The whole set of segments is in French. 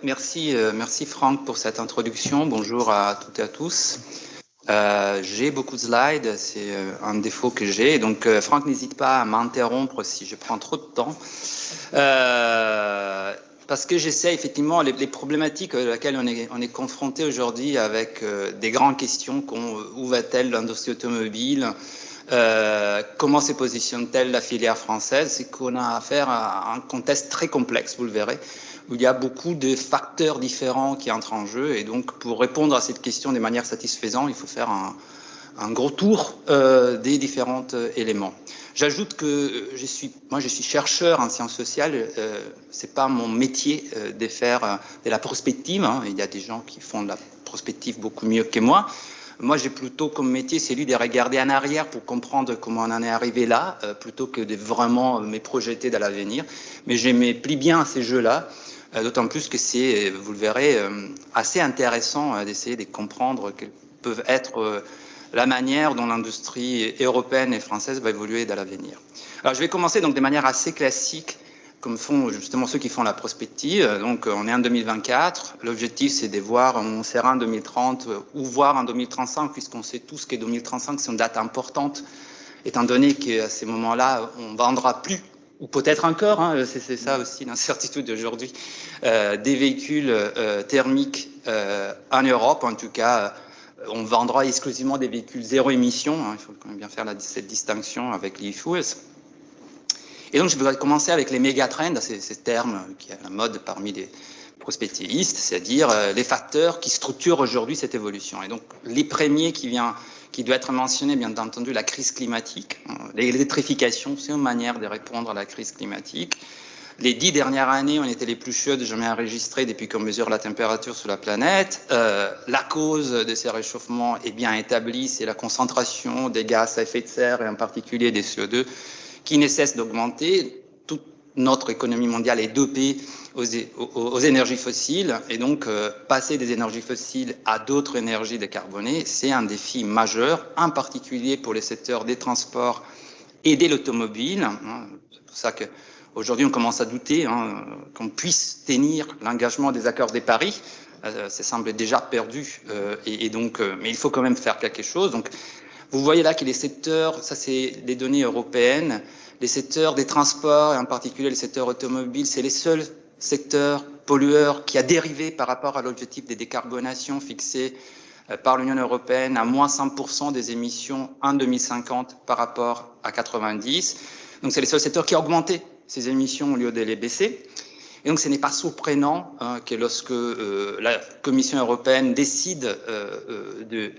merci Franck pour cette introduction. Bonjour à toutes et à tous. J'ai beaucoup de slides, c'est un défaut que j'ai. Donc Franck, n'hésite pas à m'interrompre si je prends trop de temps. Parce que j'essaie effectivement les problématiques auxquelles on est confronté aujourd'hui avec des grandes questions où va-t-elle l'industrie automobile, comment se positionne-t-elle la filière française. C'est qu'on a affaire à un contexte très complexe, vous le verrez, où il y a beaucoup de facteurs différents qui entrent en jeu. Et donc, pour répondre à cette question de manière satisfaisante, il faut faire un gros tour des différents éléments. J'ajoute que moi je suis chercheur en sciences sociales. C'est pas mon métier de faire de la prospective. Hein. Il y a des gens qui font de la prospective beaucoup mieux que moi. Moi, j'ai plutôt comme métier celui de regarder en arrière pour comprendre comment on en est arrivé là, plutôt que de vraiment me projeter dans l'avenir. Mais je me plie bien à ces jeux-là. D'autant plus que c'est, vous le verrez, assez intéressant d'essayer de comprendre quelles peuvent être la manière dont l'industrie européenne et française va évoluer dans l'avenir. Alors je vais commencer donc de manière assez classique, comme font justement ceux qui font la prospective. Donc on est en 2024, l'objectif c'est de voir, on sera en 2030 ou voir en 2035, puisqu'on sait tous que 2035 c'est une date importante, étant donné qu'à ces moments-là on ne vendra plus, ou peut-être encore, hein, c'est ça aussi l'incertitude d'aujourd'hui, des véhicules thermiques en Europe. En tout cas, on vendra exclusivement des véhicules zéro émission. Hein, il faut quand même bien faire cette distinction avec les e-fuels. Et donc, je vais commencer avec les méga-trends, ces termes qui sont à la mode parmi les prospectivistes, c'est-à-dire les facteurs qui structurent aujourd'hui cette évolution. Et donc, les premiers qui doivent être mentionnés, bien entendu, la crise climatique. L'électrification, c'est une manière de répondre à la crise climatique. Les 10 dernières années ont été les plus chaudes jamais enregistrées depuis qu'on mesure la température sur la planète. La cause de ces réchauffements est bien établie, c'est la concentration des gaz à effet de serre et en particulier des CO2 qui ne cesse d'augmenter. Toute notre économie mondiale est dopée aux énergies fossiles et donc passer des énergies fossiles à d'autres énergies décarbonées, c'est un défi majeur, en particulier pour les secteurs des transports et de l'automobile. C'est pour ça qu'aujourd'hui on commence à douter qu'on puisse tenir l'engagement des accords de Paris. Ça semble déjà perdu mais il faut quand même faire quelque chose. Donc, vous voyez là que les secteurs, ça c'est les données européennes, les secteurs des transports et en particulier les secteurs automobiles, c'est les seuls secteurs pollueurs qui a dérivé par rapport à l'objectif de décarbonation fixé par l'Union européenne à moins 100% des émissions en 2050 par rapport à 90. Donc c'est les seuls secteurs qui ont augmenté ces émissions au lieu de les baisser. Et donc, ce n'est pas surprenant que lorsque la Commission européenne décide de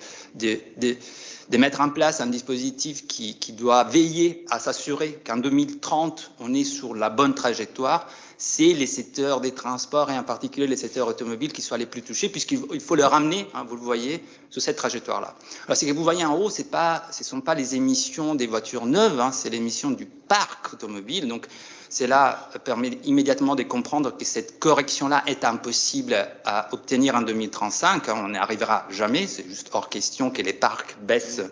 mettre en place un dispositif qui doit veiller à s'assurer qu'en 2030, on est sur la bonne trajectoire, c'est les secteurs des transports et en particulier les secteurs automobiles qui soient les plus touchés, puisqu'il faut les ramener, vous le voyez, sur cette trajectoire-là. Alors, ce que vous voyez en haut, ce ne sont pas les émissions des voitures neuves, c'est l'émission du parc automobile. Donc, cela permet immédiatement de comprendre que cette correction-là est impossible à obtenir en 2035. On n'y arrivera jamais. C'est juste hors question que les parcs baissent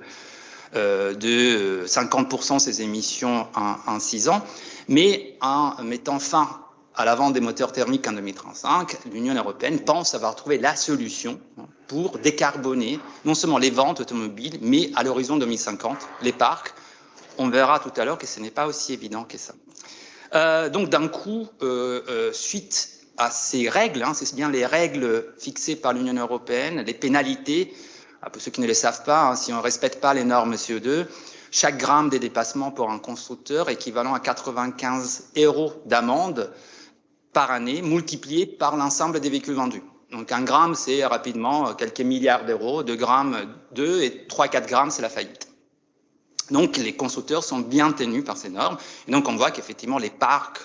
de 50% ces émissions en 6 ans. Mais en mettant fin à la vente des moteurs thermiques en 2035, l'Union européenne pense avoir trouvé la solution pour décarboner non seulement les ventes automobiles, mais à l'horizon 2050, les parcs. On verra tout à l'heure que ce n'est pas aussi évident que ça. Donc d'un coup, suite à ces règles, c'est bien les règles fixées par l'Union européenne, les pénalités, pour ceux qui ne le savent pas, si on ne respecte pas les normes CO2, chaque gramme de dépassement pour un constructeur équivalent à 95 € d'amende par année, multiplié par l'ensemble des véhicules vendus. Donc un gramme, c'est rapidement quelques milliards d'euros, 2 grammes, 2 et 3-4 grammes, c'est la faillite. Donc, les constructeurs sont bien tenus par ces normes. Et donc, on voit qu'effectivement, les parcs,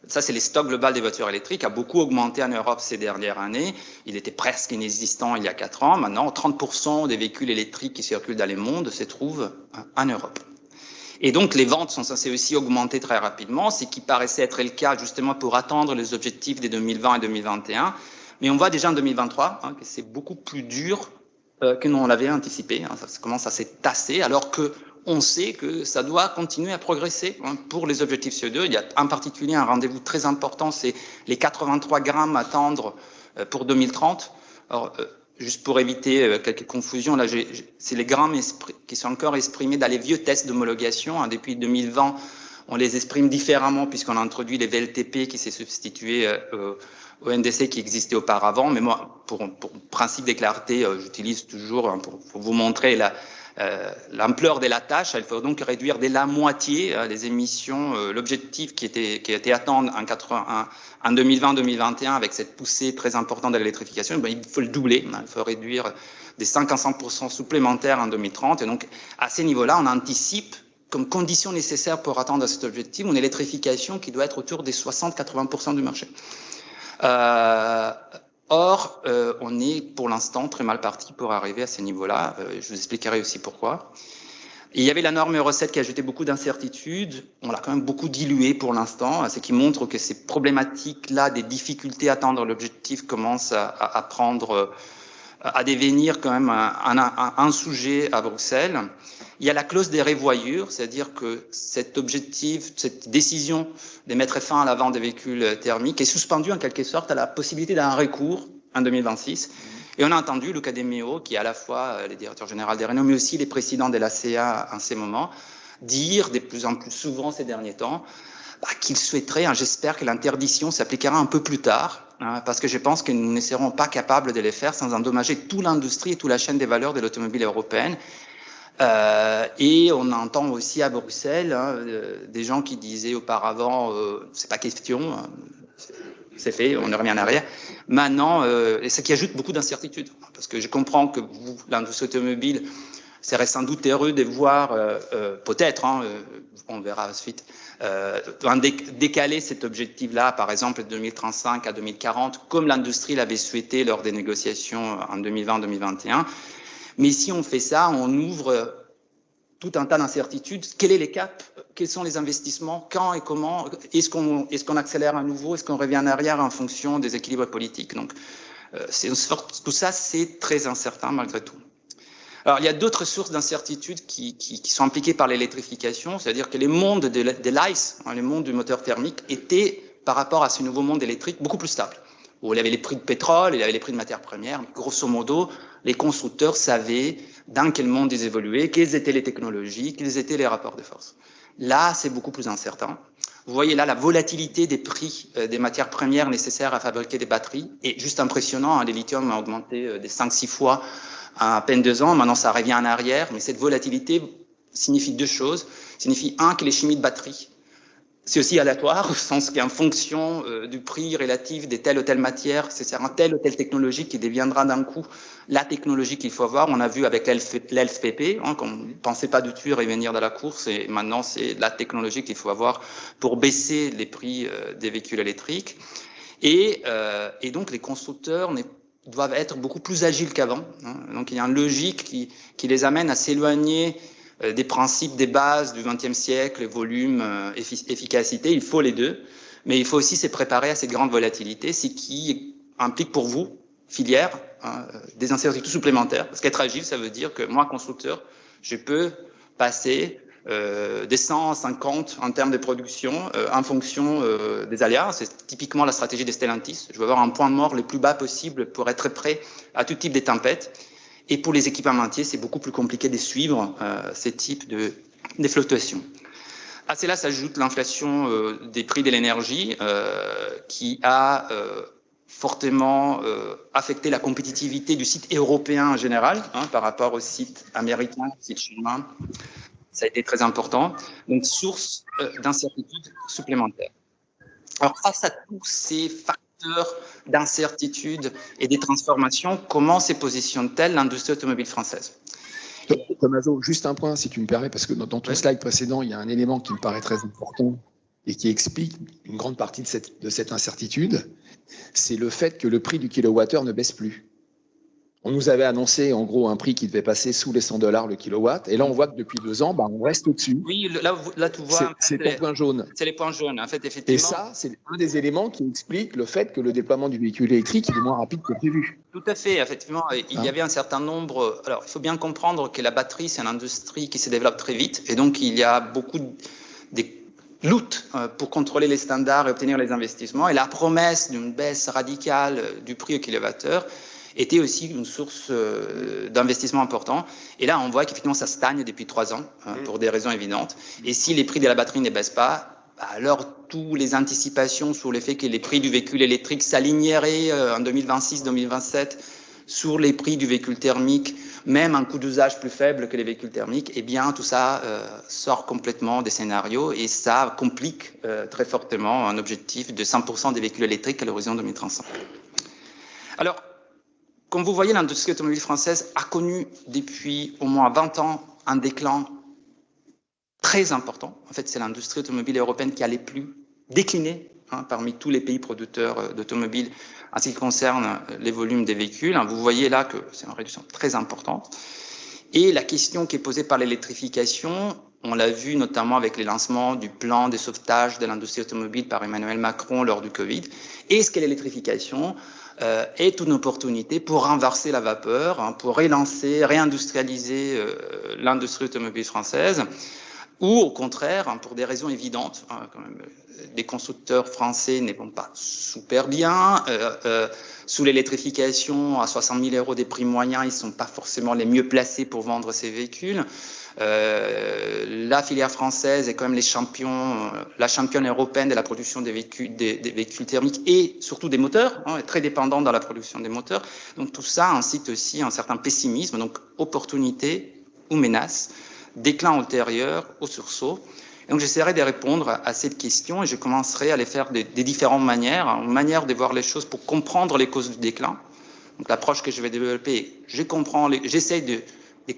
ça c'est les stocks globaux des voitures électriques, a beaucoup augmenté en Europe ces dernières années. Il était presque inexistant il y a 4 ans. Maintenant, 30% des véhicules électriques qui circulent dans le monde se trouvent en Europe. Et donc, les ventes sont censées aussi augmenter très rapidement, ce qui paraissait être le cas justement pour atteindre les objectifs de 2020 et 2021. Mais on voit déjà en 2023 que c'est beaucoup plus dur que l'on l'avait anticipé. Ça commence à se tasser, alors que on sait que ça doit continuer à progresser pour les objectifs CO2. Il y a en particulier un rendez-vous très important, c'est les 83 grammes à atteindre pour 2030. Alors, juste pour éviter quelques confusions, là, c'est les grammes qui sont encore exprimés dans les vieux tests d'homologation. Hein, depuis 2020, on les exprime différemment puisqu'on a introduit les VLTP qui s'est substitué au NDC qui existait auparavant. Mais moi, pour principe de clarté, j'utilise toujours pour vous montrer l'ampleur de la tâche. Il faut donc réduire dès la moitié les émissions. L'objectif qui a été atteint en 2020-2021 avec cette poussée très importante de l'électrification, ben, il faut le doubler. Il faut réduire des 5 à 100% supplémentaires en 2030. Et donc, à ces niveaux-là, on anticipe comme condition nécessaire pour atteindre cet objectif une électrification qui doit être autour des 60-80% du marché. Or, on est pour l'instant très mal parti pour arriver à ces niveaux-là. Je vous expliquerai aussi pourquoi. Et il y avait la norme Euro 7 qui ajoutait beaucoup d'incertitudes. On l'a quand même beaucoup dilué pour l'instant, ce qui montre que ces problématiques-là, des difficultés à atteindre l'objectif, commencent à devenir quand même un sujet à Bruxelles. Il y a la clause des revoyures, c'est-à-dire que cet objectif, cette décision de mettre fin à la vente des véhicules thermiques est suspendue en quelque sorte à la possibilité d'un recours en 2026. Et on a entendu Luca De Meo, qui est à la fois le directeur général des Renault, mais aussi les présidents de l'ACA en ces moments, dire de plus en plus souvent ces derniers temps qu'il souhaiterait, j'espère que l'interdiction s'appliquera un peu plus tard, parce que je pense que nous ne serons pas capables de les faire sans endommager toute l'industrie et toute la chaîne des valeurs de l'automobile européenne. Et on entend aussi à Bruxelles des gens qui disaient auparavant c'est pas question, c'est fait, on ne revient en arrière. Maintenant, et ce qui ajoute beaucoup d'incertitudes, parce que je comprends que vous, l'industrie automobile, serait sans doute heureux de voir, peut-être, on verra ensuite, décaler cet objectif-là, par exemple de 2035 à 2040, comme l'industrie l'avait souhaité lors des négociations en 2020-2021. Mais si on fait ça, on ouvre tout un tas d'incertitudes. Quel est les caps? Quels sont les investissements? Quand et comment? Est-ce qu'on accélère à nouveau? Est-ce qu'on revient en arrière en fonction des équilibres politiques? Donc, tout ça, c'est très incertain malgré tout. Alors, il y a d'autres sources d'incertitudes qui sont impliquées par l'électrification, c'est-à-dire que les mondes de l'ICE, les mondes du moteur thermique, étaient, par rapport à ce nouveau monde électrique, beaucoup plus stables. Où il y avait les prix de pétrole, il y avait les prix de matières premières. Grosso modo, les constructeurs savaient dans quel monde ils évoluaient, quelles étaient les technologies, quels étaient les rapports de force. Là, c'est beaucoup plus incertain. Vous voyez là la volatilité des prix des matières premières nécessaires à fabriquer des batteries est juste impressionnant. Les lithium a augmenté des 5-6 fois en à peine 2 ans. Maintenant, ça revient en arrière. Mais cette volatilité signifie deux choses. Signifie, un, que les chimies de batterie, c'est aussi aléatoire, au sens qu'en fonction du prix relatif de telle ou telle matière, c'est telle ou telle technologie qui deviendra d'un coup la technologie qu'il faut avoir. On a vu avec l'LFPP, qu'on ne pensait pas du tout revenir dans la course, et maintenant c'est la technologie qu'il faut avoir pour baisser les prix des véhicules électriques. Et donc les constructeurs doivent être beaucoup plus agiles qu'avant. Donc il y a une logique qui les amène à s'éloigner des principes, des bases du XXe siècle, volume, efficacité, il faut les deux, mais il faut aussi se préparer à cette grande volatilité, ce qui implique pour vous, filière, des incertitudes supplémentaires, parce qu'être agile, ça veut dire que moi, constructeur, je peux passer des 150 en termes de production en fonction des aléas. C'est typiquement la stratégie des Stellantis. Je veux avoir un point de mort le plus bas possible pour être prêt à tout type de tempête. Et pour les équipementiers, c'est beaucoup plus compliqué de suivre ces types de fluctuations. À cela s'ajoute l'inflation des prix de l'énergie qui a fortement affecté la compétitivité du site européen en général par rapport au site américain, au site chinois. Ça a été très important. Donc, source d'incertitude supplémentaire. Alors, face à tous ces facteurs d'incertitude et des transformations, comment se positionne-t-elle l'industrie automobile française? Tommaso, juste un point, si tu me permets, parce que dans ton slide précédent, il y a un élément qui me paraît très important et qui explique une grande partie de cette incertitude, c'est le fait que le prix du kilowattheure ne baisse plus. On nous avait annoncé en gros un prix qui devait passer sous les $100 le kilowatt, et là on voit que depuis 2 ans, on reste au-dessus. Oui, là tu vois. C'est ton point jaune. C'est les points jaunes, en fait, effectivement. Et ça, c'est un des éléments qui explique le fait que le déploiement du véhicule électrique est moins rapide que prévu. Tout à fait, effectivement. Il y avait un certain nombre. Alors, il faut bien comprendre que la batterie, c'est une industrie qui se développe très vite, et donc il y a beaucoup lutte pour contrôler les standards et obtenir les investissements. Et la promesse d'une baisse radicale du prix au kilowattheure était aussi une source d'investissement important. Et là, on voit qu'effectivement, ça stagne depuis 3 ans, pour des raisons évidentes. Et si les prix de la batterie ne baissent pas, alors toutes les anticipations sur le fait que les prix du véhicule électrique s'aligneraient en 2026-2027 sur les prix du véhicule thermique, même un coût d'usage plus faible que les véhicules thermiques, eh bien, tout ça sort complètement des scénarios et ça complique très fortement un objectif de 100% des véhicules électriques à l'horizon 2035. Alors, comme vous voyez, l'industrie automobile française a connu depuis au moins 20 ans un déclin très important. En fait, c'est l'industrie automobile européenne qui a les plus décliné parmi tous les pays producteurs d'automobiles en ce qui concerne les volumes des véhicules. Vous voyez là que c'est une réduction très importante. Et la question qui est posée par l'électrification, on l'a vu notamment avec les lancements du plan de sauvetage de l'industrie automobile par Emmanuel Macron lors du Covid. Est-ce que l'électrification est une opportunité pour renverser la vapeur, pour relancer, réindustrialiser l'industrie automobile française, ou au contraire, pour des raisons évidentes, quand même, les constructeurs français ne vont pas super bien. Sous l'électrification, à 60 000 € des prix moyens, ils ne sont pas forcément les mieux placés pour vendre ces véhicules. La filière française est quand même la championne européenne de la production des véhicules thermiques et surtout des moteurs, est très dépendante dans la production des moteurs. Donc tout ça incite aussi un certain pessimisme, donc opportunité ou menace, déclin ultérieur au sursaut. Et donc j'essaierai de répondre à cette question et je commencerai à les faire des différentes manières, une manière de voir les choses pour comprendre les causes du déclin. Donc l'approche que je vais développer, j'essaie de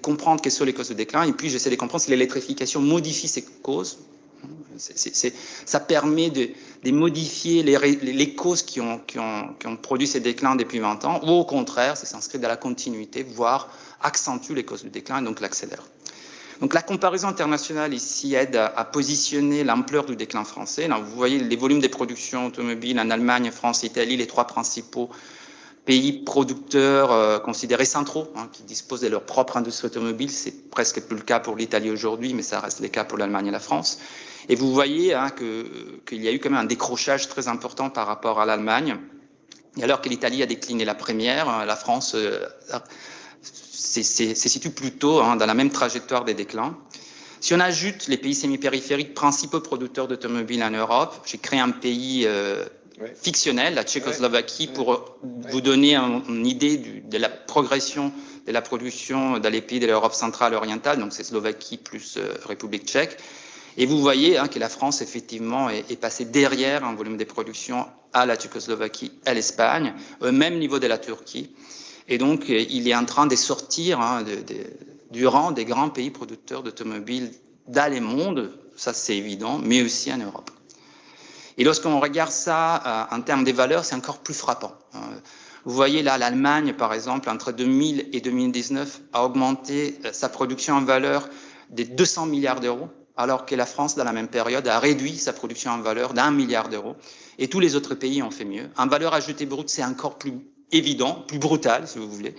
comprendre quelles sont les causes du déclin et puis j'essaie de comprendre si l'électrification modifie ces causes. Ça permet de modifier les causes qui ont produit ces déclins depuis 20 ans ou au contraire, ça s'inscrit dans la continuité, voire accentue les causes du déclin et donc l'accélère. Donc la comparaison internationale ici aide à positionner l'ampleur du déclin français. Là, vous voyez les volumes des productions automobiles en Allemagne, France, Italie, les 3 principaux pays producteurs considérés centraux, qui disposent de leur propre industrie automobile. C'est presque plus le cas pour l'Italie aujourd'hui, mais ça reste le cas pour l'Allemagne et la France. Et vous voyez qu'il y a eu quand même un décrochage très important par rapport à l'Allemagne. Et alors que l'Italie a décliné la première, la France se situe plutôt dans la même trajectoire des déclins. Si on ajoute les pays semi-périphériques principaux producteurs d'automobiles en Europe, j'ai créé un pays fictionnel, la Tchécoslovaquie, pour vous donner une idée de la progression de la production dans les pays de l'Europe centrale et orientale, donc c'est Slovaquie plus République tchèque. Et vous voyez que la France, effectivement, est passée derrière en volume des productions à la Tchécoslovaquie, à l'Espagne, au même niveau de la Turquie. Et donc, il est en train de sortir du rang des grands pays producteurs d'automobiles dans le monde, ça c'est évident, mais aussi en Europe. Et lorsqu'on regarde ça en termes des valeurs, c'est encore plus frappant. Vous voyez là, l'Allemagne, par exemple, entre 2000 et 2019, a augmenté sa production en valeur de 200 milliards d'euros, alors que la France, dans la même période, a réduit sa production en valeur d'1 milliard d'euros. Et tous les autres pays ont fait mieux. En valeur ajoutée brute, c'est encore plus évident, plus brutal, si vous voulez.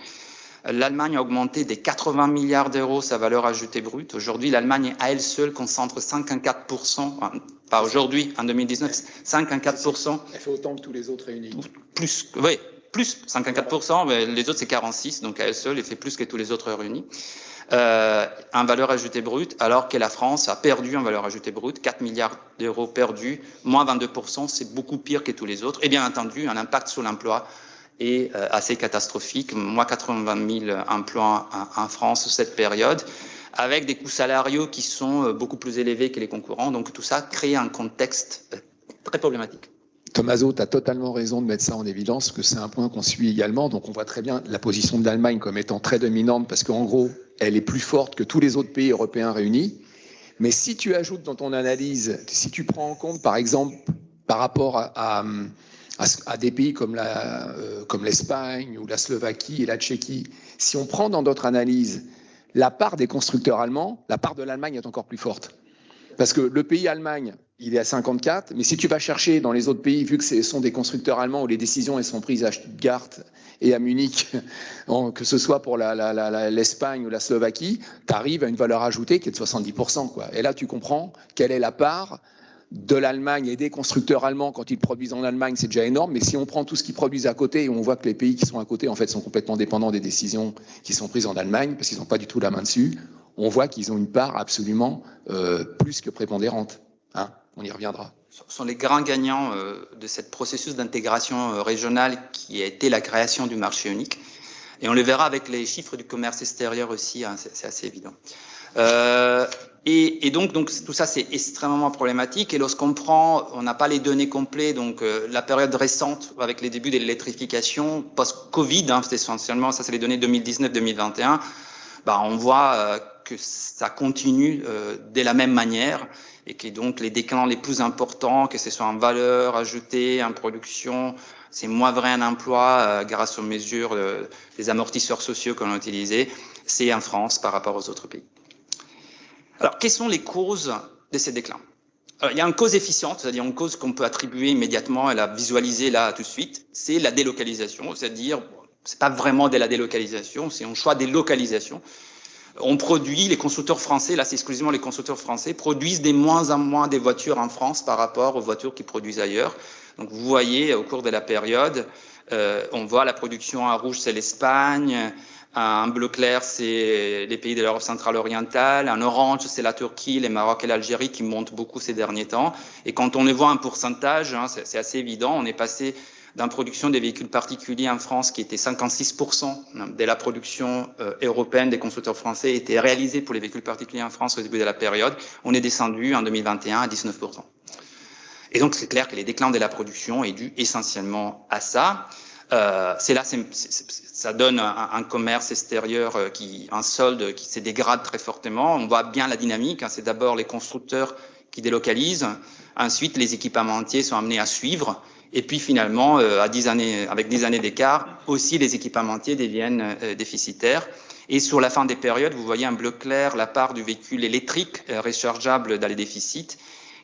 L'Allemagne a augmenté de 80 milliards d'euros sa valeur ajoutée brute. Aujourd'hui, l'Allemagne, à elle seule, concentre 54%, pas aujourd'hui, en 2019, 54%. Elle fait autant que tous les autres réunis. Plus, oui, plus 54%, mais les autres c'est 46%, donc à elle seule, elle fait plus que tous les autres réunis. En valeur ajoutée brute, alors que la France a perdu en valeur ajoutée brute, 4 milliards d'euros perdus, moins 22%, c'est beaucoup pire que tous les autres. Et bien entendu, un impact sur l'emploi est assez catastrophique, moins 80 000 emplois en France sur cette période, avec des coûts salariaux qui sont beaucoup plus élevés que les concurrents. Donc tout ça crée un contexte très problématique. Tommaso, tu as totalement raison de mettre ça en évidence, parce que c'est un point qu'on suit également. Donc on voit très bien la position de l'Allemagne comme étant très dominante, parce qu'en gros, elle est plus forte que tous les autres pays européens réunis. Mais si tu ajoutes dans ton analyse, si tu prends en compte, par exemple, par rapport à des pays comme l'Espagne ou la Slovaquie et la Tchéquie, si on prend dans d'autres analyses la part des constructeurs allemands, la part de l'Allemagne est encore plus forte. Parce que le pays Allemagne, il est à 54, mais si tu vas chercher dans les autres pays, vu que ce sont des constructeurs allemands où les décisions elles sont prises à Stuttgart et à Munich, que ce soit pour l'Espagne ou la Slovaquie, tu arrives à une valeur ajoutée qui est de 70%, quoi. Et là, tu comprends quelle est la part de l'Allemagne et des constructeurs allemands quand ils produisent en Allemagne, c'est déjà énorme. Mais si on prend tout ce qu'ils produisent à côté et on voit que les pays qui sont à côté, en fait, sont complètement dépendants des décisions qui sont prises en Allemagne, parce qu'ils n'ont pas du tout la main dessus, on voit qu'ils ont une part absolument plus que prépondérante. Hein, on y reviendra. Ce sont les grands gagnants de ce processus d'intégration régionale qui a été la création du marché unique. Et on le verra avec les chiffres du commerce extérieur aussi, hein, c'est assez évident. Et donc tout ça, c'est extrêmement problématique. Et lorsqu'on prend, on n'a pas les données complètes, donc la période récente avec les débuts de l'électrification, post-Covid, hein, c'est essentiellement, ça c'est les données 2019-2021, bah, on voit que ça continue de la même manière et que donc les déclins les plus importants, que ce soit en valeur ajoutée, en production, c'est moins vrai en emploi grâce aux mesures des amortisseurs sociaux qu'on a utilisés, c'est en France par rapport aux autres pays. Alors, quelles sont les causes de ces déclins? Alors, il y a une cause efficiente, c'est-à-dire une cause qu'on peut attribuer immédiatement et la visualiser là tout de suite, c'est la délocalisation, c'est-à-dire, c'est pas vraiment de la délocalisation, c'est un choix des localisations. On produit, les constructeurs français, là c'est exclusivement les constructeurs français, produisent de moins en moins des voitures en France par rapport aux voitures qu'ils produisent ailleurs. Donc vous voyez, au cours de la période, on voit la production en rouge, c'est l'Espagne, en bleu clair, c'est les pays de l'Europe centrale orientale, en orange, c'est la Turquie, le Maroc et l'Algérie qui montent beaucoup ces derniers temps. Et quand on les voit en pourcentage, hein, c'est assez évident, on est passé d'une production des véhicules particuliers en France qui était 56% de la production européenne des constructeurs français était réalisée pour les véhicules particuliers en France au début de la période. On est descendu en 2021 à 19%. Et donc c'est clair que les déclins de la production est dû essentiellement à ça. Ça donne un commerce extérieur un solde qui se dégrade très fortement. On voit bien la dynamique, hein, c'est d'abord les constructeurs qui délocalisent, ensuite les équipementiers sont amenés à suivre, et puis finalement, avec 10 années d'écart, aussi les équipementiers deviennent déficitaires. Et sur la fin des périodes, vous voyez en bleu clair la part du véhicule électrique rechargeable dans les déficits,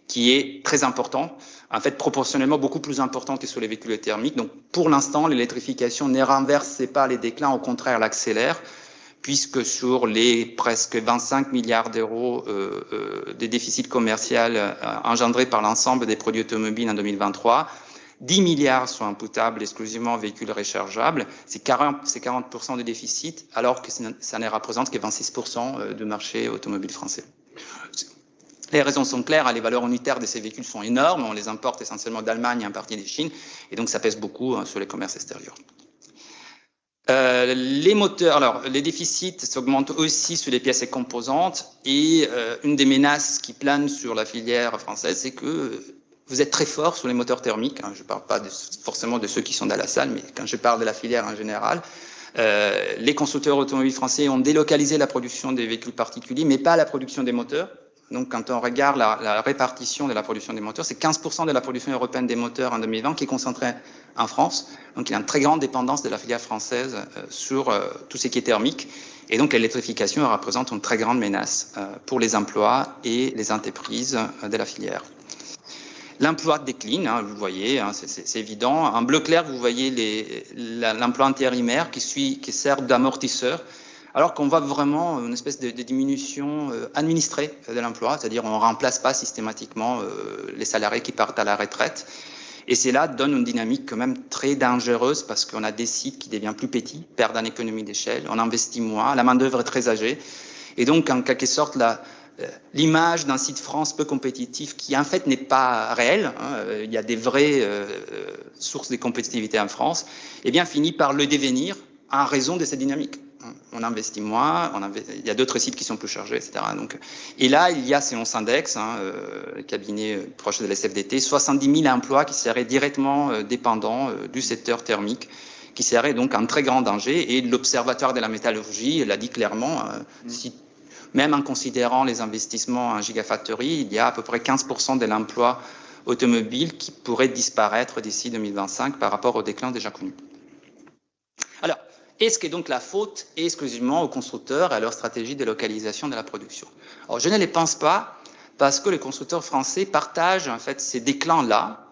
qui est très important, en fait proportionnellement beaucoup plus important que sur les véhicules thermiques. Donc pour l'instant, l'électrification ne renverse pas les déclins, au contraire l'accélère, puisque sur les presque 25 milliards d'euros de déficit commercial engendrés par l'ensemble des produits automobiles en 2023, 10 milliards sont imputables exclusivement aux véhicules rechargeables, c'est 40% de déficit, alors que ça ne représente que 26% du marché automobile français. Les raisons sont claires, les valeurs unitaires de ces véhicules sont énormes, on les importe essentiellement d'Allemagne et en partie de Chine, et donc ça pèse beaucoup sur les commerces extérieurs. Les moteurs, alors les déficits s'augmentent aussi sur les pièces et composantes, et une des menaces qui planent sur la filière française, c'est que vous êtes très fort sur les moteurs thermiques, hein, je ne parle pas forcément de ceux qui sont dans la salle, mais quand je parle de la filière en général, les constructeurs automobiles français ont délocalisé la production des véhicules particuliers, mais pas la production des moteurs. Donc, quand on regarde la répartition de la production des moteurs, c'est 15% de la production européenne des moteurs en 2020 qui est concentrée en France. Donc, il y a une très grande dépendance de la filière française sur tout ce qui est thermique. Et donc, l'électrification représente une très grande menace pour les emplois et les entreprises de la filière. L'emploi décline, hein, vous voyez, hein, c'est évident. En bleu clair, vous voyez l'emploi intérimaire qui sert d'amortisseur, alors qu'on voit vraiment une espèce de diminution administrée de l'emploi, c'est-à-dire on ne remplace pas systématiquement les salariés qui partent à la retraite. Et cela donne une dynamique quand même très dangereuse parce qu'on a des sites qui deviennent plus petits, perdent en économie d'échelle, on investit moins, la main-d'œuvre est très âgée. Et donc, en quelque sorte, l'image d'un site France peu compétitif qui, en fait, n'est pas réel, hein, il y a des vraies sources de compétitivité en France, eh bien, finit par le devenir en raison de cette dynamique. On investit moins, il y a d'autres sites qui sont plus chargés, etc. Donc, et là, il y a, si on s'indexe, hein, le cabinet proche de l'SFDT, 70 000 emplois qui seraient directement dépendants du secteur thermique, qui seraient donc en très grand danger. Et l'Observatoire de la métallurgie l'a dit clairement, même en considérant les investissements en gigafactory, il y a à peu près 15% de l'emploi automobile qui pourrait disparaître d'ici 2025 par rapport au déclin déjà connu. Alors, est-ce que donc la faute est exclusivement aux constructeurs et à leur stratégie de localisation de la production? Alors, je ne les pense pas, parce que les constructeurs français partagent en fait ces déclins-là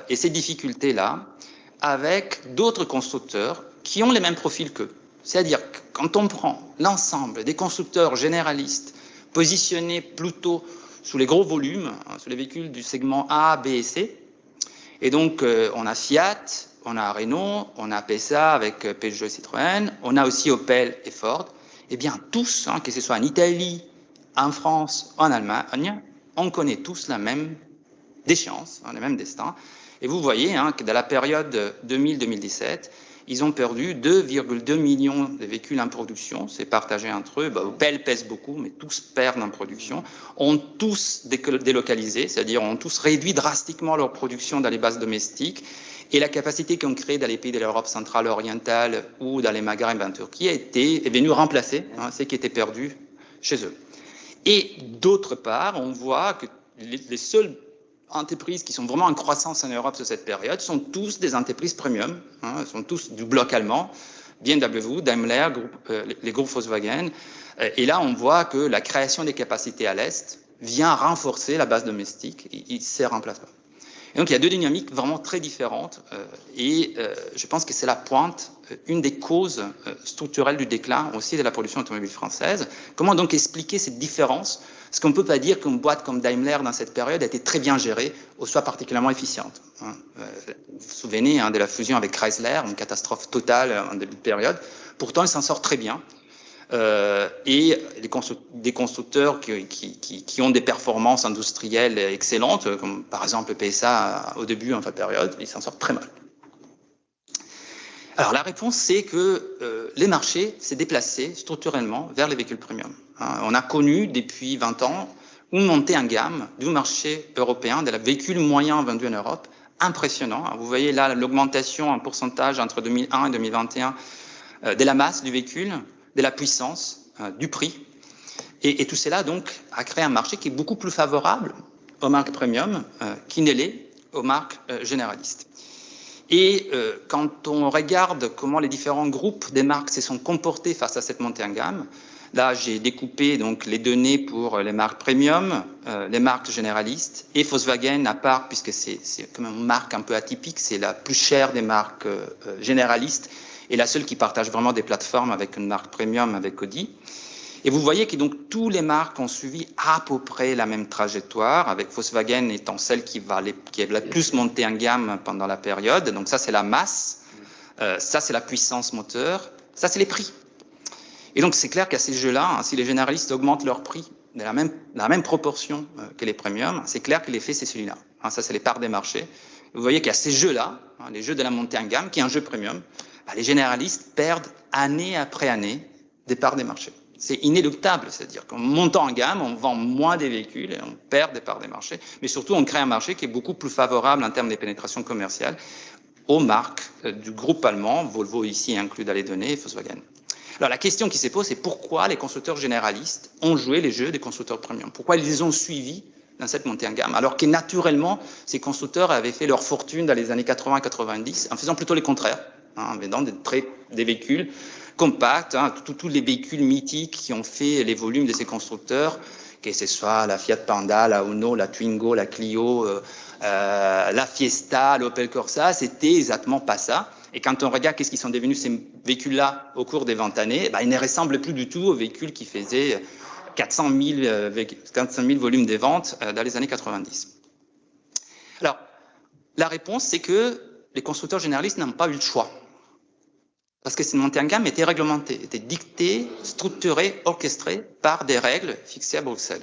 et ces difficultés-là avec d'autres constructeurs qui ont les mêmes profils qu'eux. C'est-à-dire que quand on prend l'ensemble des constructeurs généralistes positionnés plutôt sous les gros volumes, sur les véhicules du segment A, B et C. Et donc, on a Fiat, on a Renault, on a PSA avec Peugeot et Citroën, on a aussi Opel et Ford. Eh bien, tous, que ce soit en Italie, en France, en Allemagne, on connaît tous la même déchéance, le même destin. Et vous voyez que dans la période 2000-2017, ils ont perdu 2,2 millions de véhicules en production. C'est partagé entre eux. Opel pèse beaucoup, mais tous perdent en production. Ont tous délocalisé, c'est-à-dire ont tous réduit drastiquement leur production dans les bases domestiques. Et la capacité qu'on crée dans les pays de l'Europe centrale orientale ou dans les Maghreb en Turquie est venue remplacer ce qui était perdu chez eux. Et d'autre part, on voit que les seules entreprises qui sont vraiment en croissance en Europe sur cette période sont tous des entreprises premium, sont tous du bloc allemand, BMW, Daimler, les groupes Volkswagen. Et là, on voit que la création des capacités à l'Est vient renforcer la base domestique, il s'est remplacé. Et donc, il y a deux dynamiques vraiment très différentes et je pense que c'est la pointe, une des causes structurelles du déclin aussi de la production automobile française. Comment donc expliquer cette différence? Parce qu'on ne peut pas dire qu'une boîte comme Daimler, dans cette période, a été très bien gérée ou soit particulièrement efficiente. Vous vous souvenez de la fusion avec Chrysler, une catastrophe totale en début de période. Pourtant, il s'en sort très bien. Et des constructeurs qui ont des performances industrielles excellentes, comme par exemple PSA au début, en fin de période, ils s'en sortent très mal. Alors la réponse, c'est que les marchés s'est déplacé structurellement vers les véhicules premium. On a connu depuis 20 ans une montée en gamme du marché européen, des véhicules moyens vendus en Europe, impressionnant. Vous voyez là l'augmentation en pourcentage entre 2001 et 2021 de la masse du véhicule, de la puissance, du prix. Et tout cela, donc, a créé un marché qui est beaucoup plus favorable aux marques premium qu'il ne l'est aux marques généralistes. Et quand on regarde comment les différents groupes des marques se sont comportés face à cette montée en gamme, là, j'ai découpé donc, les données pour les marques premium, les marques généralistes, et Volkswagen à part, puisque c'est comme une marque un peu atypique, c'est la plus chère des marques généralistes, et la seule qui partage vraiment des plateformes avec une marque premium, avec Audi. Et vous voyez que donc tous les marques ont suivi à peu près la même trajectoire, avec Volkswagen étant celle qui est la plus montée en gamme pendant la période. Donc ça, c'est la masse, ça, c'est la puissance moteur, ça, c'est les prix. Et donc, c'est clair qu'à ces jeux-là, si les généralistes augmentent leur prix de la même proportion que les premiums, c'est clair que l'effet, c'est celui-là. Ça, c'est les parts des marchés. Vous voyez qu'à ces jeux-là, les jeux de la montée en gamme, qui est un jeu premium, les généralistes perdent année après année des parts des marchés. C'est inéluctable, c'est-à-dire qu'en montant en gamme, on vend moins des véhicules et on perd des parts des marchés, mais surtout on crée un marché qui est beaucoup plus favorable en termes de pénétration commerciale aux marques du groupe allemand, Volvo ici inclus dans les données, et Volkswagen. Alors la question qui se pose, c'est pourquoi les constructeurs généralistes ont joué les jeux des constructeurs premium? Pourquoi ils les ont suivis dans cette montée en gamme, alors que naturellement, ces constructeurs avaient fait leur fortune dans les années 80-90 en faisant plutôt les contraires, en vendant des véhicules compacts, tous les véhicules mythiques qui ont fait les volumes de ces constructeurs, que ce soit la Fiat Panda, la Uno, la Twingo, la Clio, la Fiesta, l'Opel Corsa, c'était exactement pas ça. Et quand on regarde qu'est-ce qui sont devenus ces véhicules-là au cours des 20 années, ils ne ressemblent plus du tout aux véhicules qui faisaient 400 000 volumes de ventes dans les années 90. Alors, la réponse, c'est que les constructeurs généralistes n'ont pas eu le choix. Parce que cette montée en gamme était réglementée, était dictée, structurée, orchestrée par des règles fixées à Bruxelles.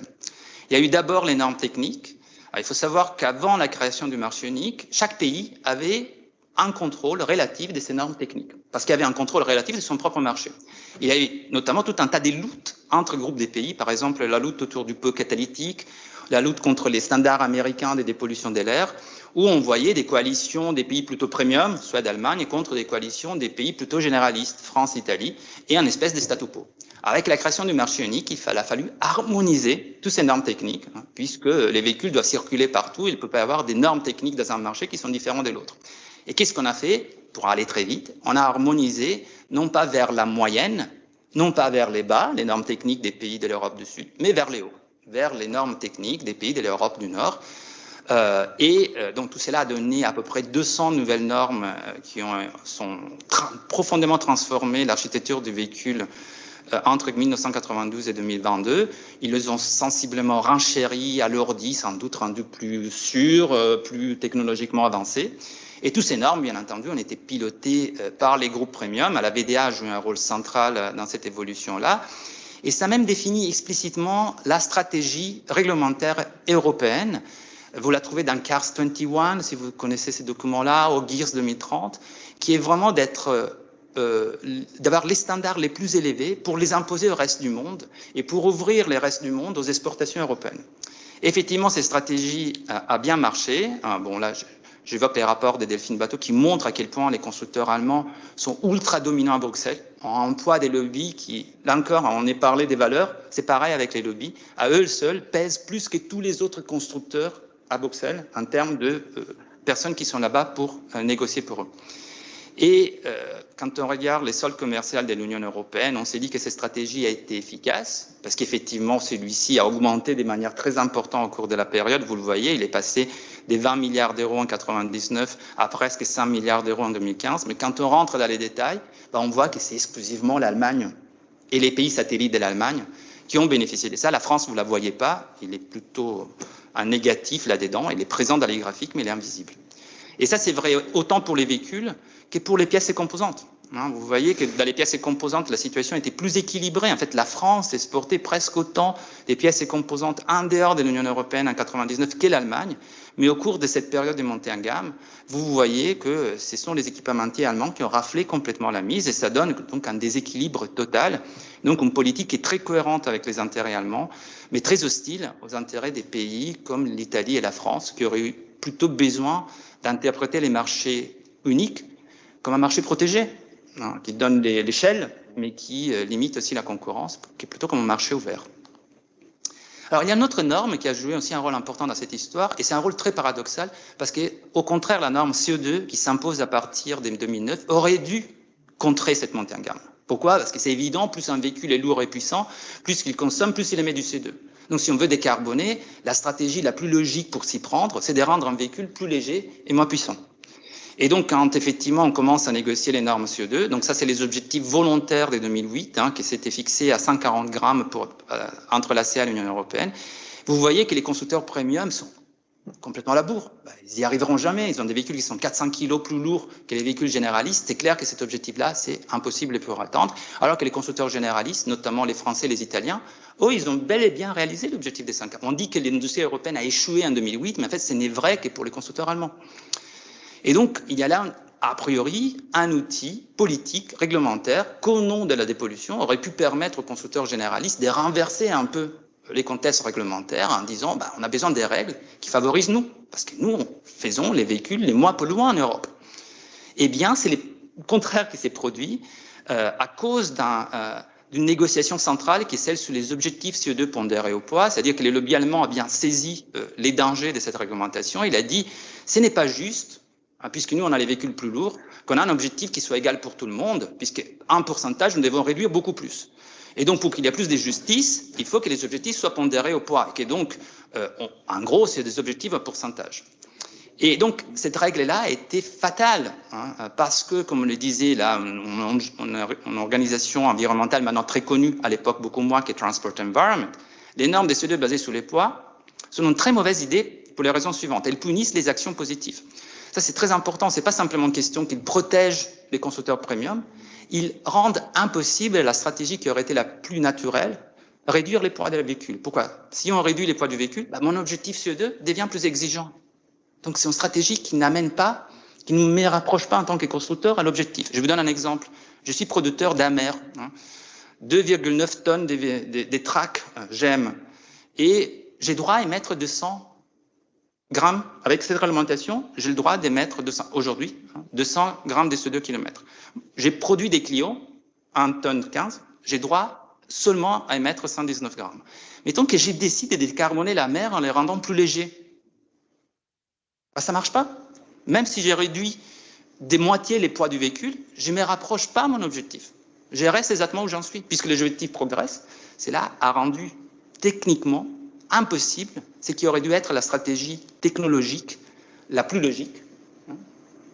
Il y a eu d'abord les normes techniques. Alors, il faut savoir qu'avant la création du marché unique, chaque pays avait un contrôle relatif de ces normes techniques, parce qu'il y avait un contrôle relatif de son propre marché. Il y a eu notamment tout un tas de luttes entre groupes des pays, par exemple la lutte autour du peu catalytique, la lutte contre les standards américains de dépollution de l'air, où on voyait des coalitions des pays plutôt premium, soit d'Allemagne, contre des coalitions des pays plutôt généralistes, France, Italie, et un espèce de statu quo. Avec la création du marché unique, il a fallu harmoniser toutes ces normes techniques, puisque les véhicules doivent circuler partout, il ne peut pas y avoir des normes techniques dans un marché qui sont différentes de l'autre. Et qu'est-ce qu'on a fait pour aller très vite? On a harmonisé, non pas vers la moyenne, non pas vers les bas, les normes techniques des pays de l'Europe du Sud, mais vers les hauts, vers les normes techniques des pays de l'Europe du Nord. Donc tout cela a donné à peu près 200 nouvelles normes qui sont profondément transformé l'architecture du véhicule entre 1992 et 2022. Ils les ont sensiblement renchéris, alourdis, sans doute rendus plus sûrs, plus technologiquement avancés. Et tous ces normes, bien entendu, ont été pilotées par les groupes premium. La VDA a joué un rôle central dans cette évolution-là. Et ça a même défini explicitement la stratégie réglementaire européenne. Vous la trouvez dans CARS 21, si vous connaissez ces documents-là, au GEARS 2030, qui est vraiment d'avoir les standards les plus élevés pour les imposer au reste du monde et pour ouvrir les restes du monde aux exportations européennes. Effectivement, cette stratégie a bien marché. Bon, là, j'évoque les rapports de Delphine Bateau qui montrent à quel point les constructeurs allemands sont ultra dominants à Bruxelles, en poids des lobbies qui, là encore, on est parlé des valeurs, c'est pareil avec les lobbies, à eux seuls pèsent plus que tous les autres constructeurs à Bruxelles en termes de personnes qui sont là-bas pour négocier pour eux. Et quand on regarde les soldes commerciales de l'Union européenne, on s'est dit que cette stratégie a été efficace, parce qu'effectivement, celui-ci a augmenté de manière très importante au cours de la période. Vous le voyez, il est passé des 20 milliards d'euros en 1999 à presque 100 milliards d'euros en 2015. Mais quand on rentre dans les détails, on voit que c'est exclusivement l'Allemagne et les pays satellites de l'Allemagne qui ont bénéficié de ça. La France, vous ne la voyez pas, il est plutôt un négatif là-dedans. Il est présent dans les graphiques, mais il est invisible. Et ça, c'est vrai autant pour les véhicules que pour les pièces et composantes. Vous voyez que dans les pièces et composantes, la situation était plus équilibrée. En fait, la France exportait presque autant des pièces et composantes en dehors de l'Union européenne en 1999 que l'Allemagne. Mais au cours de cette période de montée en gamme, vous voyez que ce sont les équipementiers allemands qui ont raflé complètement la mise et ça donne donc un déséquilibre total. Donc une politique qui est très cohérente avec les intérêts allemands, mais très hostile aux intérêts des pays comme l'Italie et la France, qui auraient eu plutôt besoin d'interpréter les marchés uniques comme un marché protégé, qui donne l'échelle, mais qui limite aussi la concurrence, qui est plutôt comme un marché ouvert. Alors, il y a une autre norme qui a joué aussi un rôle important dans cette histoire, et c'est un rôle très paradoxal, parce qu'au contraire, la norme CO2, qui s'impose à partir de 2009, aurait dû contrer cette montée en gamme. Pourquoi? Parce que c'est évident, plus un véhicule est lourd et puissant, plus il consomme, plus il émet du CO2. Donc, si on veut décarboner, la stratégie la plus logique pour s'y prendre, c'est de rendre un véhicule plus léger et moins puissant. Et donc, quand effectivement on commence à négocier les normes CO2, donc ça c'est les objectifs volontaires de 2008, qui s'étaient fixés à 140 grammes entre la CA et l'Union européenne, vous voyez que les constructeurs premium sont complètement à la bourre. Ils n'y arriveront jamais, ils ont des véhicules qui sont 400 kilos plus lourds que les véhicules généralistes. C'est clair que cet objectif-là, c'est impossible de pouvoir atteindre, alors que les constructeurs généralistes, notamment les Français et les Italiens, eux, ils ont bel et bien réalisé l'objectif des 140. On dit que l'industrie européenne a échoué en 2008, mais en fait, ce n'est vrai que pour les constructeurs allemands. Et donc, il y a là, a priori, un outil politique, réglementaire, qu'au nom de la dépollution, aurait pu permettre aux constructeurs généralistes de renverser un peu les contextes réglementaires en disant on a besoin des règles qui favorisent nous, parce que nous, faisons les véhicules les moins polluants en Europe. Eh bien, c'est le contraire qui s'est produit à cause d'une négociation centrale qui est celle sur les objectifs CO2 pondérés au poids, c'est-à-dire que le lobby allemand a bien saisi les dangers de cette réglementation. Il a dit ce n'est pas juste, puisque nous, on a les véhicules plus lourds, qu'on a un objectif qui soit égal pour tout le monde, puisque en pourcentage, nous devons réduire beaucoup plus. Et donc, pour qu'il y ait plus de justice, il faut que les objectifs soient pondérés au poids. Et donc, en gros, c'est des objectifs à pourcentage. Et donc, cette règle-là a été fatale, parce que, comme on le disait, là, une organisation environnementale maintenant très connue, à l'époque beaucoup moins que Transport Environment, les normes des CO2 basées sur les poids sont une très mauvaise idée pour les raisons suivantes. Elles punissent les actions positives. Ça, c'est très important. C'est pas simplement une question qu'ils protègent les constructeurs premium. Ils rendent impossible la stratégie qui aurait été la plus naturelle, réduire les poids des véhicules. Pourquoi? Si on réduit les poids du véhicule, mon objectif CO2 devient plus exigeant. Donc, c'est une stratégie qui n'amène pas, qui ne me rapproche pas en tant que constructeur à l'objectif. Je vous donne un exemple. Je suis producteur d'Amer, 2,9 tonnes des tracks GM, et j'ai droit à émettre 200 grammes. Avec cette réglementation, j'ai le droit d'émettre aujourd'hui 200 grammes de CO2 km. J'ai produit des Clio, 1 tonne 15, j'ai droit seulement à émettre 119 grammes. Mettons que j'ai décidé de décarboner la mer en les rendant plus légers. Ça ne marche pas. Même si j'ai réduit des moitiés les poids du véhicule, je ne me rapproche pas à mon objectif. Je reste exactement où j'en suis. Puisque l'objectif progresse, cela a rendu techniquement impossible ce qui aurait dû être la stratégie technologique la plus logique,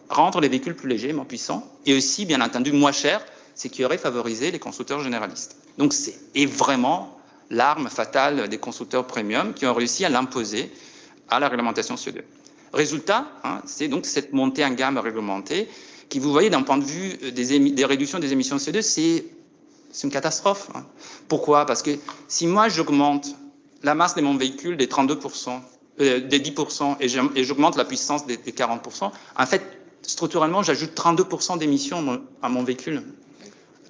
rendre les véhicules plus légers, moins puissants, et aussi, bien entendu, moins chers, c'est qu'il aurait favorisé les constructeurs généralistes. Donc c'est vraiment l'arme fatale des constructeurs premium qui ont réussi à l'imposer à la réglementation CO2. Résultat, c'est donc cette montée en gamme réglementée qui, vous voyez, d'un point de vue des réductions des émissions de CO2, c'est une catastrophe. Pourquoi? Parce que si moi j'augmente la masse de mon véhicule des 32%, des 10% et j'augmente la puissance des 40%, en fait, structurellement, j'ajoute 32% d'émissions à mon véhicule.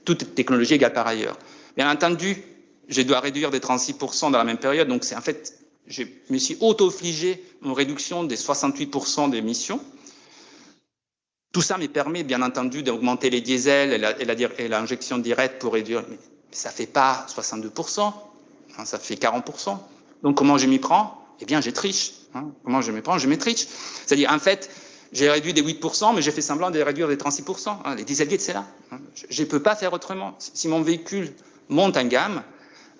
Toute technologie égale par ailleurs. Bien entendu, je dois réduire des 36% dans la même période, donc c'est en fait, je me suis auto-infligé une réduction des 68% d'émissions. Tout ça me permet, bien entendu, d'augmenter les diesels et l'injection directe pour réduire. Mais ça ne fait pas 62%, ça fait 40%. Donc, comment je m'y prends? Eh bien, je triche. Comment je m'y prends? Je me triche. C'est-à-dire, en fait, j'ai réduit des 8%, mais j'ai fait semblant de réduire des 36%. Les Dieselgate, c'est là. Je ne peux pas faire autrement. Si mon véhicule monte en gamme,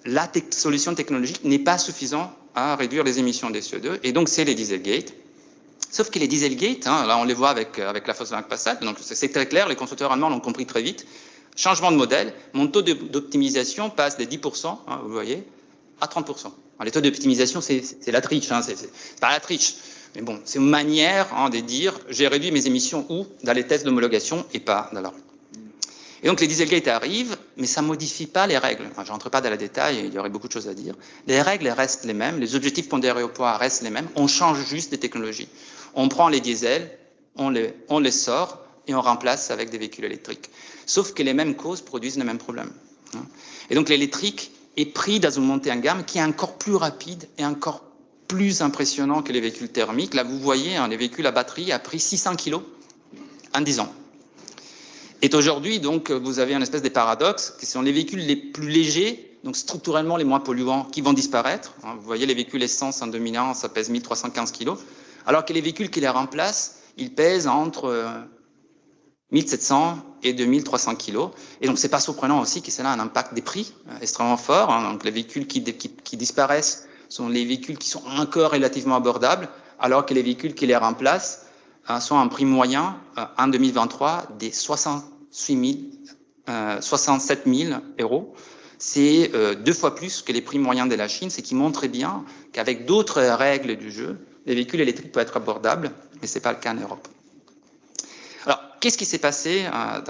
la solution technologique n'est pas suffisante à réduire les émissions des CO2. Et donc, c'est les Dieselgate. Sauf que les Dieselgate, là on les voit avec la Volkswagen Passat, donc c'est très clair, les constructeurs allemands l'ont compris très vite. Changement de modèle, mon taux d'optimisation passe des 10%, vous voyez, à 30%. Alors, les taux d'optimisation, c'est la triche, c'est pas la triche. Mais bon, c'est une manière de dire, j'ai réduit mes émissions où? Dans les tests d'homologation et pas dans la rue. Et donc les Dieselgate arrivent, mais ça ne modifie pas les règles. Enfin, je ne rentre pas dans les détails, il y aurait beaucoup de choses à dire. Les règles restent les mêmes, les objectifs pondérés au poids restent les mêmes, on change juste des technologies. On prend les diesels, on les sort et on remplace avec des véhicules électriques. Sauf que les mêmes causes produisent les mêmes problèmes. Et donc l'électrique est pris dans une montée en gamme qui est encore plus rapide et encore plus impressionnant que les véhicules thermiques. Là, vous voyez, les véhicules à batterie a pris 600 kg en 10 ans. Et aujourd'hui, donc, vous avez une espèce de paradoxe, qui sont les véhicules les plus légers, donc structurellement les moins polluants, qui vont disparaître. Vous voyez, les véhicules essence en 2001, ça pèse 1315 kg, alors que les véhicules qui les remplacent, ils pèsent entre 1700 et 2300 kg. Et donc, c'est pas surprenant aussi que cela a un impact des prix extrêmement fort. Donc, les véhicules qui disparaissent sont les véhicules qui sont encore relativement abordables, alors que les véhicules qui les remplacent sont à un prix moyen en 2023 des 67 000 euros. C'est 2 fois plus que les prix moyens de la Chine, ce qui montre bien qu'avec d'autres règles du jeu, les véhicules électriques peuvent être abordables, mais ce n'est pas le cas en Europe. Alors, qu'est-ce qui s'est passé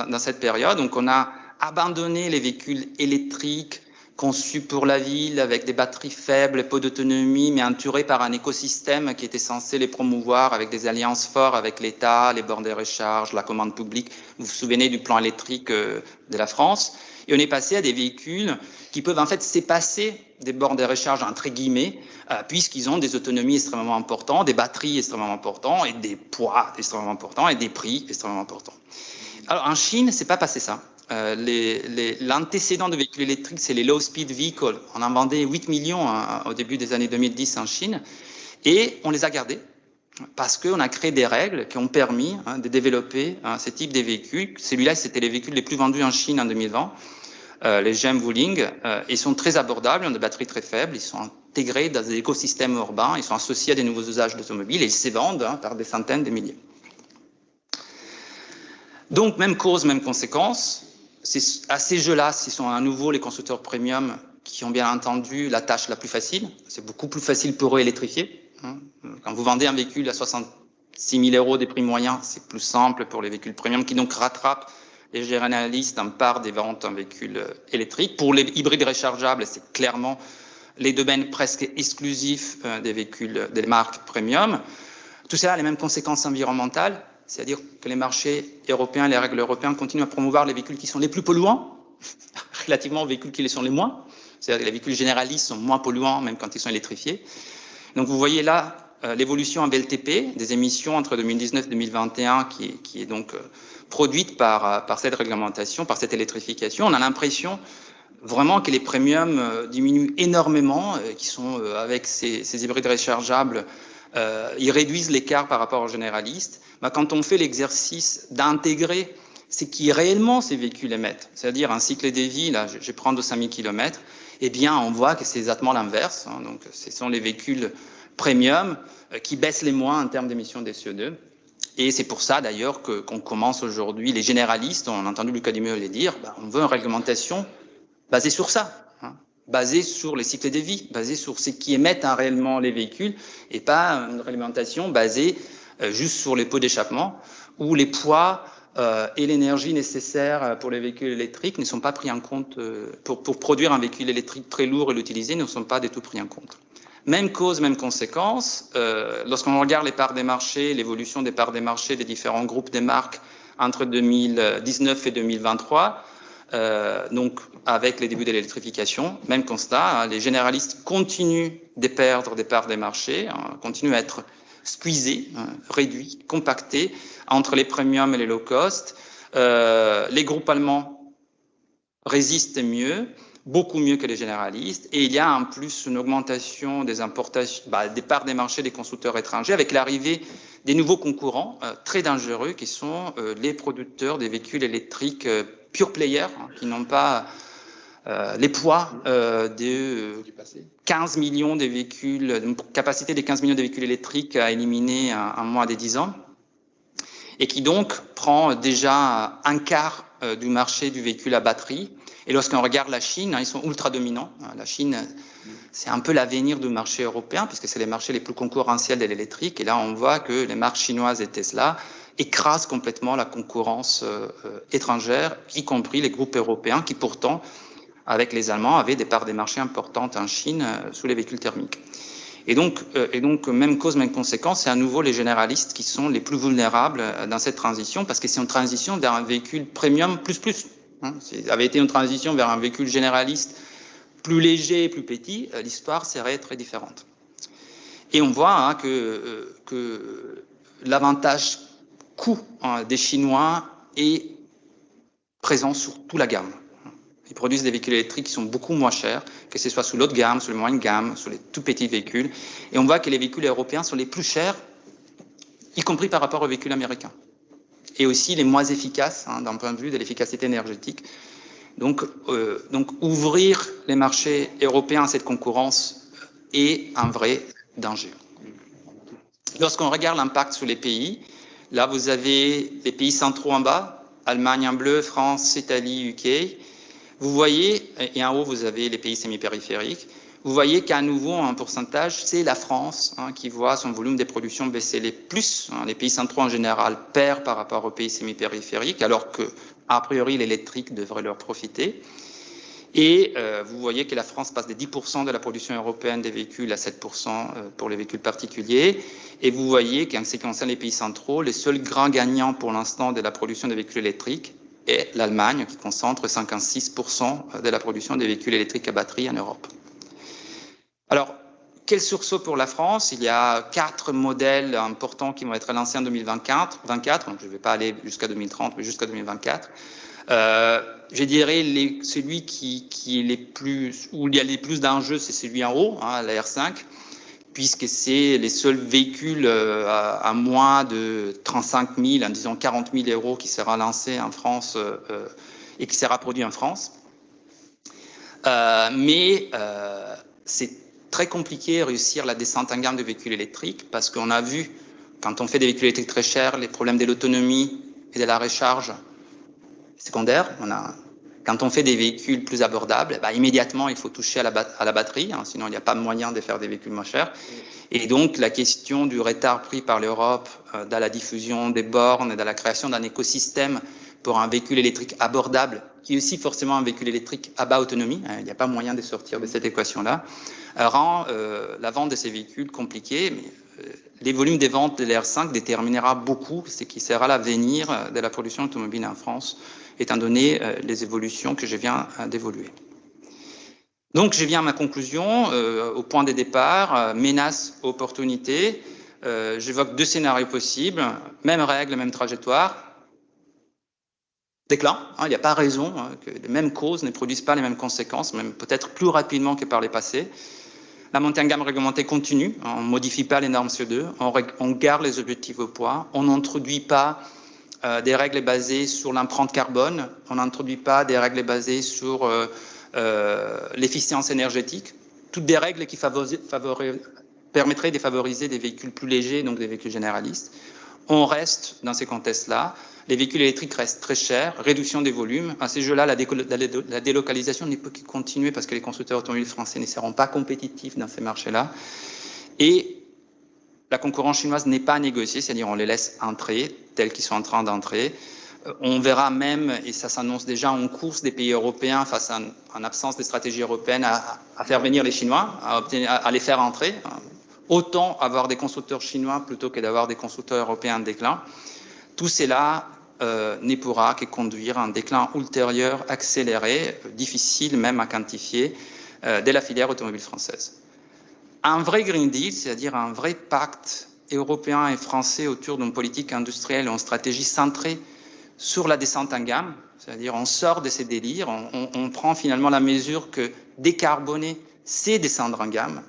dans cette période? Donc, on a abandonné les véhicules électriques conçus pour la ville, avec des batteries faibles, peu d'autonomie, mais entourés par un écosystème qui était censé les promouvoir avec des alliances fortes avec l'État, les bornes de recharge, la commande publique. Vous vous souvenez du plan électrique de la France? Et on est passé à des véhicules qui peuvent en fait s'épasser des bornes de recharge entre guillemets, puisqu'ils ont des autonomies extrêmement importantes, des batteries extrêmement importantes, et des poids extrêmement importants, et des prix extrêmement importants. Alors en Chine, c'est pas passé ça. L'antécédent de véhicules électriques, c'est les low-speed vehicles. On en vendait 8 millions au début des années 2010 en Chine, et on les a gardés parce qu'on a créé des règles qui ont permis de développer ce type de véhicules. Celui-là, c'était les véhicules les plus vendus en Chine en 2020, les GM Wuling. Ils sont très abordables, ils ont des batteries très faibles, ils sont intégrés dans des écosystèmes urbains, ils sont associés à des nouveaux usages d'automobiles et ils se vendent par des centaines de milliers. Donc, même cause, même conséquence. À ces jeux-là, ce sont à nouveau les constructeurs premium qui ont bien entendu la tâche la plus facile. C'est beaucoup plus facile pour eux électrifier. Quand vous vendez un véhicule à 66 000 euros des prix moyens, c'est plus simple pour les véhicules premium qui donc rattrapent les généralistes en part des ventes en véhicules électriques. Pour les hybrides rechargeables, c'est clairement les domaines presque exclusifs des véhicules des marques premium. Tout cela a les mêmes conséquences environnementales. C'est-à-dire que les marchés européens, les règles européennes continuent à promouvoir les véhicules qui sont les plus polluants, relativement aux véhicules qui les sont les moins. C'est-à-dire que les véhicules généralistes sont moins polluants, même quand ils sont électrifiés. Donc vous voyez là l'évolution en VLTP des émissions entre 2019 et 2021 qui est donc produite par cette réglementation, par cette électrification. On a l'impression vraiment que les premiums diminuent énormément, qui sont avec ces hybrides rechargeables, ils réduisent l'écart par rapport aux généralistes. Quand on fait l'exercice d'intégrer ce qui réellement ces véhicules émettent, c'est-à-dire un cycle de vie, là je prends de 5000 km, eh bien on voit que c'est exactement l'inverse. Donc ce sont les véhicules premium qui baissent les moins en termes d'émissions de CO2. Et c'est pour ça d'ailleurs qu'on commence aujourd'hui, les généralistes, on a entendu Lucas Dimeux le dire, on veut une réglementation basée sur ça, basée sur les cycles de vie, basée sur ce qui émettent réellement les véhicules, et pas une réglementation basée juste sur les pots d'échappement, où les poids et l'énergie nécessaire pour les véhicules électriques ne sont pas pris en compte, pour produire un véhicule électrique très lourd et l'utiliser, ne sont pas du tout pris en compte. Même cause, même conséquence. Lorsqu'on regarde les parts des marchés, l'évolution des parts des marchés des différents groupes des marques entre 2019 et 2023, donc avec les débuts de l'électrification, même constat, les généralistes continuent de perdre des parts des marchés, continuent à être squeezés, réduits, compactés entre les premiums et les low cost. Les groupes allemands résistent mieux, beaucoup mieux que les généralistes, et il y a en plus une augmentation des importations, des parts des marchés des constructeurs étrangers, avec l'arrivée des nouveaux concurrents très dangereux, qui sont les producteurs des véhicules électriques pure players, qui n'ont pas les poids de 15 millions de véhicules, une capacité de 15 millions de véhicules électriques à éliminer en moins de 10 ans, et qui donc prend déjà un quart du marché du véhicule à batterie. Et lorsqu'on regarde la Chine, ils sont ultra dominants. La Chine, c'est un peu l'avenir du marché européen, puisque c'est les marchés les plus concurrentiels de l'électrique. Et là, on voit que les marques chinoises et Tesla écrasent complètement la concurrence étrangère, y compris les groupes européens, qui pourtant, avec les Allemands, avaient des parts des marchés importantes en Chine sous les véhicules thermiques. Et donc, même cause, même conséquence, c'est à nouveau les généralistes qui sont les plus vulnérables dans cette transition, parce que c'est une transition vers un véhicule premium plus. Si ça avait été une transition vers un véhicule généraliste plus léger et plus petit, l'histoire serait très différente. Et on voit que l'avantage coût des Chinois est présent sur toute la gamme. Ils produisent des véhicules électriques qui sont beaucoup moins chers, que ce soit sous l'haut de gamme, sous le moyen de gamme, sous les tout petits véhicules. Et on voit que les véhicules européens sont les plus chers, y compris par rapport aux véhicules américains. Et aussi les moins efficaces d'un point de vue de l'efficacité énergétique. Donc ouvrir les marchés européens à cette concurrence est un vrai danger. Lorsqu'on regarde l'impact sur les pays, là vous avez les pays centraux en bas, Allemagne en bleu, France, Italie, UK. Vous voyez, et en haut vous avez les pays semi-périphériques, vous voyez qu'à nouveau en pourcentage, c'est la France qui voit son volume de production baisser les plus. Les pays centraux en général perdent par rapport aux pays semi-périphériques, alors que a priori l'électrique devrait leur profiter. Et vous voyez que la France passe de 10% de la production européenne des véhicules à 7% pour les véhicules particuliers. Et vous voyez qu'en ce qui concerne les pays centraux, les seuls grands gagnants pour l'instant de la production des véhicules électriques est l'Allemagne, qui concentre 56% de la production des véhicules électriques à batterie en Europe. Alors, quel sursaut pour la France? Il y a 4 modèles importants qui vont être lancés en 2024. Donc je ne vais pas aller jusqu'à 2030, mais jusqu'à 2024. Je dirais celui qui est les plus, où il y a les plus d'enjeux, c'est celui en haut, la R5, puisque c'est les seuls véhicules à moins de 35 000, disons 40 000 euros, qui sera lancé en France et qui sera produit en France. Mais c'est très compliqué de réussir la descente en gamme de véhicules électriques, parce qu'on a vu, quand on fait des véhicules électriques très chers, les problèmes de l'autonomie et de la recharge secondaire. Quand on fait des véhicules plus abordables, immédiatement il faut toucher à la batterie, sinon il n'y a pas moyen de faire des véhicules moins chers. Et donc la question du retard pris par l'Europe dans la diffusion des bornes et dans la création d'un écosystème pour un véhicule électrique abordable, qui est aussi forcément un véhicule électrique à bas autonomie, il n'y a pas moyen de sortir de cette équation-là, rend la vente de ces véhicules compliquée. Mais les volumes des ventes de l'R5 déterminera beaucoup ce qui sera l'avenir de la production automobile en France, étant donné les évolutions que je viens d'évoluer. Donc je viens à ma conclusion, au point de départ, menace, opportunité. J'évoque 2 scénarios possibles, même règles, même trajectoire. Déclin, il n'y a pas raison que les mêmes causes ne produisent pas les mêmes conséquences, même peut-être plus rapidement que par les passés. La montée en gamme réglementée continue, on ne modifie pas les normes CO2, on garde les objectifs au poids, on n'introduit pas des règles basées sur l'empreinte carbone, on n'introduit pas des règles basées sur l'efficience énergétique, toutes des règles qui permettraient de favoriser des véhicules plus légers, donc des véhicules généralistes. on reste dans ces contextes-là. Les véhicules électriques restent très chers, réduction des volumes. À ces jeux-là, la délocalisation ne peut que continuer parce que les constructeurs automobiles français ne seront pas compétitifs dans ces marchés-là. Et la concurrence chinoise n'est pas négociée, c'est-à-dire on les laisse entrer tels qu'ils sont en train d'entrer. On verra même, et ça s'annonce déjà en course des pays européens face à en absence de stratégie européenne à faire venir les Chinois, à les faire entrer. Autant avoir des constructeurs chinois plutôt que d'avoir des constructeurs européens en déclin. Tout cela ne pourra que conduire à un déclin ultérieur, accéléré, difficile même à quantifier, de la filière automobile française. Un vrai Green Deal, c'est-à-dire un vrai pacte européen et français autour d'une politique industrielle et d'une stratégie centrée sur la descente en gamme, c'est-à-dire on sort de ces délires, on prend finalement la mesure que décarboner, c'est descendre en gamme.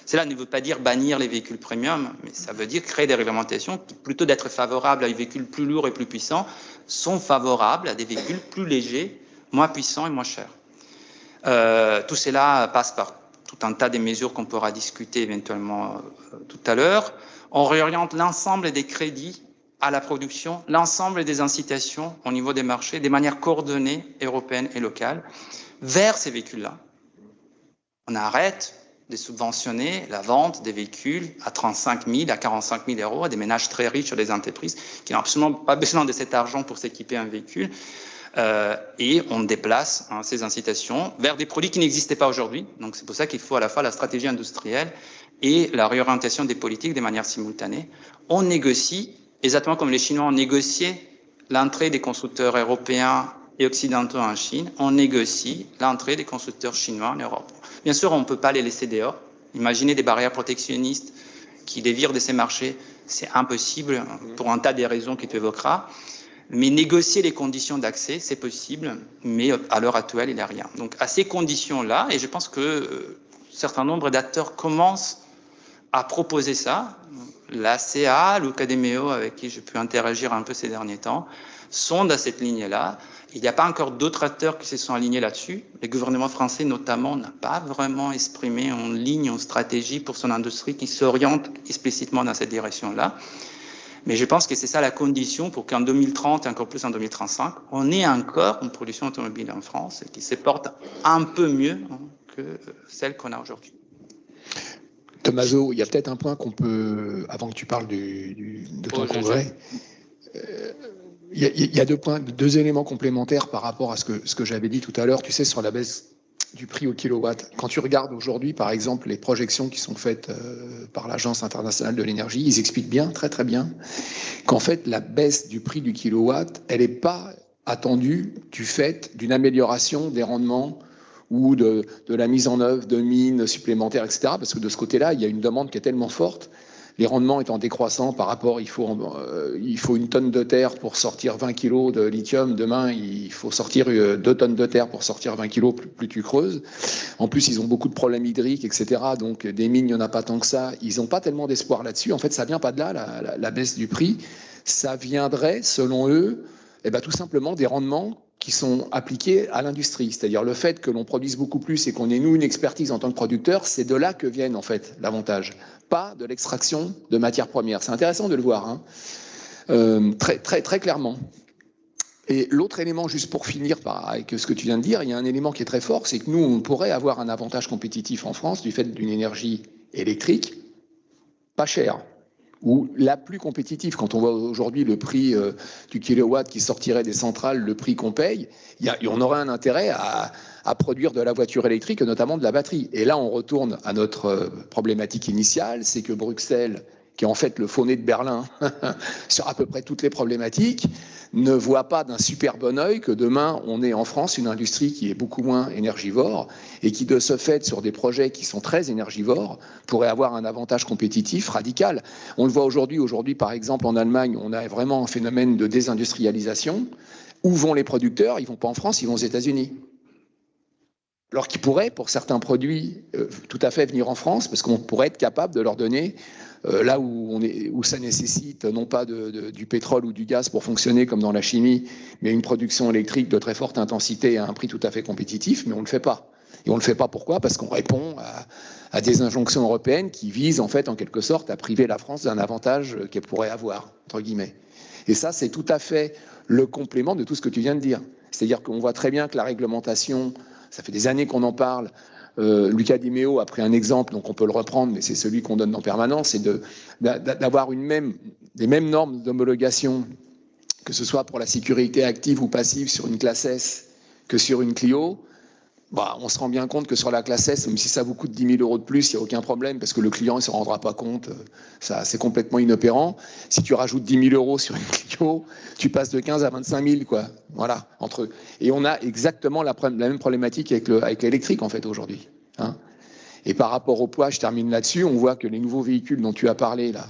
Cela ne veut pas dire bannir les véhicules premium, mais ça veut dire créer des réglementations qui, plutôt d'être favorables à des véhicules plus lourds et plus puissants, sont favorables à des véhicules plus légers, moins puissants et moins chers. Tout cela passe par tout un tas de mesures qu'on pourra discuter éventuellement tout à l'heure. On réoriente l'ensemble des crédits à la production, l'ensemble des incitations au niveau des marchés, de manière coordonnée, européenne et locale, vers ces véhicules-là. On arrête de subventionner la vente des véhicules à 35 000, à 45 000 euros à des ménages très riches ou des entreprises qui n'ont absolument pas besoin de cet argent pour s'équiper un véhicule. Et on déplace ces incitations vers des produits qui n'existaient pas aujourd'hui. Donc c'est pour ça qu'il faut à la fois la stratégie industrielle et la réorientation des politiques de manière simultanée. On négocie, exactement comme les Chinois ont négocié l'entrée des constructeurs européens et occidentaux en Chine, on négocie l'entrée des constructeurs chinois en Europe. Bien sûr, on ne peut pas les laisser dehors. Imaginez des barrières protectionnistes qui les virent de ces marchés, c'est impossible pour un tas de raisons que tu évoqueras. Mais négocier les conditions d'accès, c'est possible, mais à l'heure actuelle, il n'y a rien. Donc à ces conditions-là, et je pense que un certain nombre d'acteurs commencent à proposer ça, la CA, l'Ucademeo, avec qui j'ai pu interagir un peu ces derniers temps, sont dans cette ligne-là. Il n'y a pas encore d'autres acteurs qui se sont alignés là-dessus. Le gouvernement français, notamment, n'a pas vraiment exprimé une ligne, une stratégie pour son industrie qui s'oriente explicitement dans cette direction-là. Mais je pense que c'est ça la condition pour qu'en 2030, et encore plus en 2035, on ait encore une production automobile en France qui se porte un peu mieux que celle qu'on a aujourd'hui. Tommaso, il y a peut-être un point qu'on peut, avant que tu parles de ton congrès, il y a deux éléments complémentaires par rapport à ce que j'avais dit tout à l'heure, tu sais, sur la baisse du prix au kilowatt. Quand tu regardes aujourd'hui, par exemple, les projections qui sont faites par l'Agence internationale de l'énergie, ils expliquent bien, très très bien, qu'en fait, la baisse du prix du kilowatt, elle n'est pas attendue du fait d'une amélioration des rendements ou de la mise en œuvre de mines supplémentaires, etc. Parce que de ce côté-là, il y a une demande qui est tellement forte. Les rendements étant décroissants par rapport, il faut une tonne de terre pour sortir 20 kg de lithium. Demain, il faut sortir 2 tonnes de terre pour sortir 20 kg, plus tu creuses. En plus, ils ont beaucoup de problèmes hydriques, etc. Donc, des mines, il n'y en a pas tant que ça. Ils n'ont pas tellement d'espoir là-dessus. En fait, ça ne vient pas de là, la baisse du prix. Ça viendrait, selon eux, tout simplement des rendements qui sont appliqués à l'industrie. C'est-à-dire le fait que l'on produise beaucoup plus et qu'on ait, nous, une expertise en tant que producteur, c'est de là que viennent, en fait, l'avantage. Pas de l'extraction de matières premières. C'est intéressant de le voir, hein. Très, très, très clairement. Et l'autre élément, juste pour finir avec ce que tu viens de dire, il y a un élément qui est très fort, c'est que nous, on pourrait avoir un avantage compétitif en France du fait d'une énergie électrique pas chère, ou la plus compétitive. Quand on voit aujourd'hui le prix du kilowatt qui sortirait des centrales, le prix qu'on paye, on aurait un intérêt à produire de la voiture électrique, notamment de la batterie. Et là, on retourne à notre problématique initiale, c'est que Bruxelles, qui est en fait le faux nez de Berlin sur à peu près toutes les problématiques, ne voit pas d'un super bon œil que demain, on ait en France une industrie qui est beaucoup moins énergivore et qui, de ce fait, sur des projets qui sont très énergivores, pourrait avoir un avantage compétitif radical. On le voit aujourd'hui, par exemple, en Allemagne, on a vraiment un phénomène de désindustrialisation. Où vont les producteurs? Ils ne vont pas en France, ils vont aux États-Unis. Alors qu'ils pourraient, pour certains produits, tout à fait venir en France, parce qu'on pourrait être capable de leur donner, là où ça nécessite non pas du pétrole ou du gaz pour fonctionner comme dans la chimie, mais une production électrique de très forte intensité à un prix tout à fait compétitif, mais on ne le fait pas. Et on ne le fait pas pourquoi? Parce qu'on répond à des injonctions européennes qui visent en fait en quelque sorte à priver la France d'un avantage qu'elle pourrait avoir, entre guillemets. Et ça, c'est tout à fait le complément de tout ce que tu viens de dire. C'est-à-dire qu'on voit très bien que la réglementation, ça fait des années qu'on en parle. Lucas Di Meo a pris un exemple, donc on peut le reprendre, mais c'est celui qu'on donne en permanence, c'est d'avoir les mêmes normes d'homologation, que ce soit pour la sécurité active ou passive sur une classe S que sur une Clio. Bah, on se rend bien compte que sur la classe S, même si ça vous coûte 10 000 euros de plus, il n'y a aucun problème parce que le client ne se rendra pas compte. Ça, c'est complètement inopérant. Si tu rajoutes 10 000 euros sur une Clio, tu passes de 15 à 25 000, quoi. Voilà, entre eux. Et on a exactement la même problématique avec l'électrique, en fait, aujourd'hui. Hein. Et par rapport au poids, je termine là-dessus, on voit que les nouveaux véhicules dont tu as parlé, là,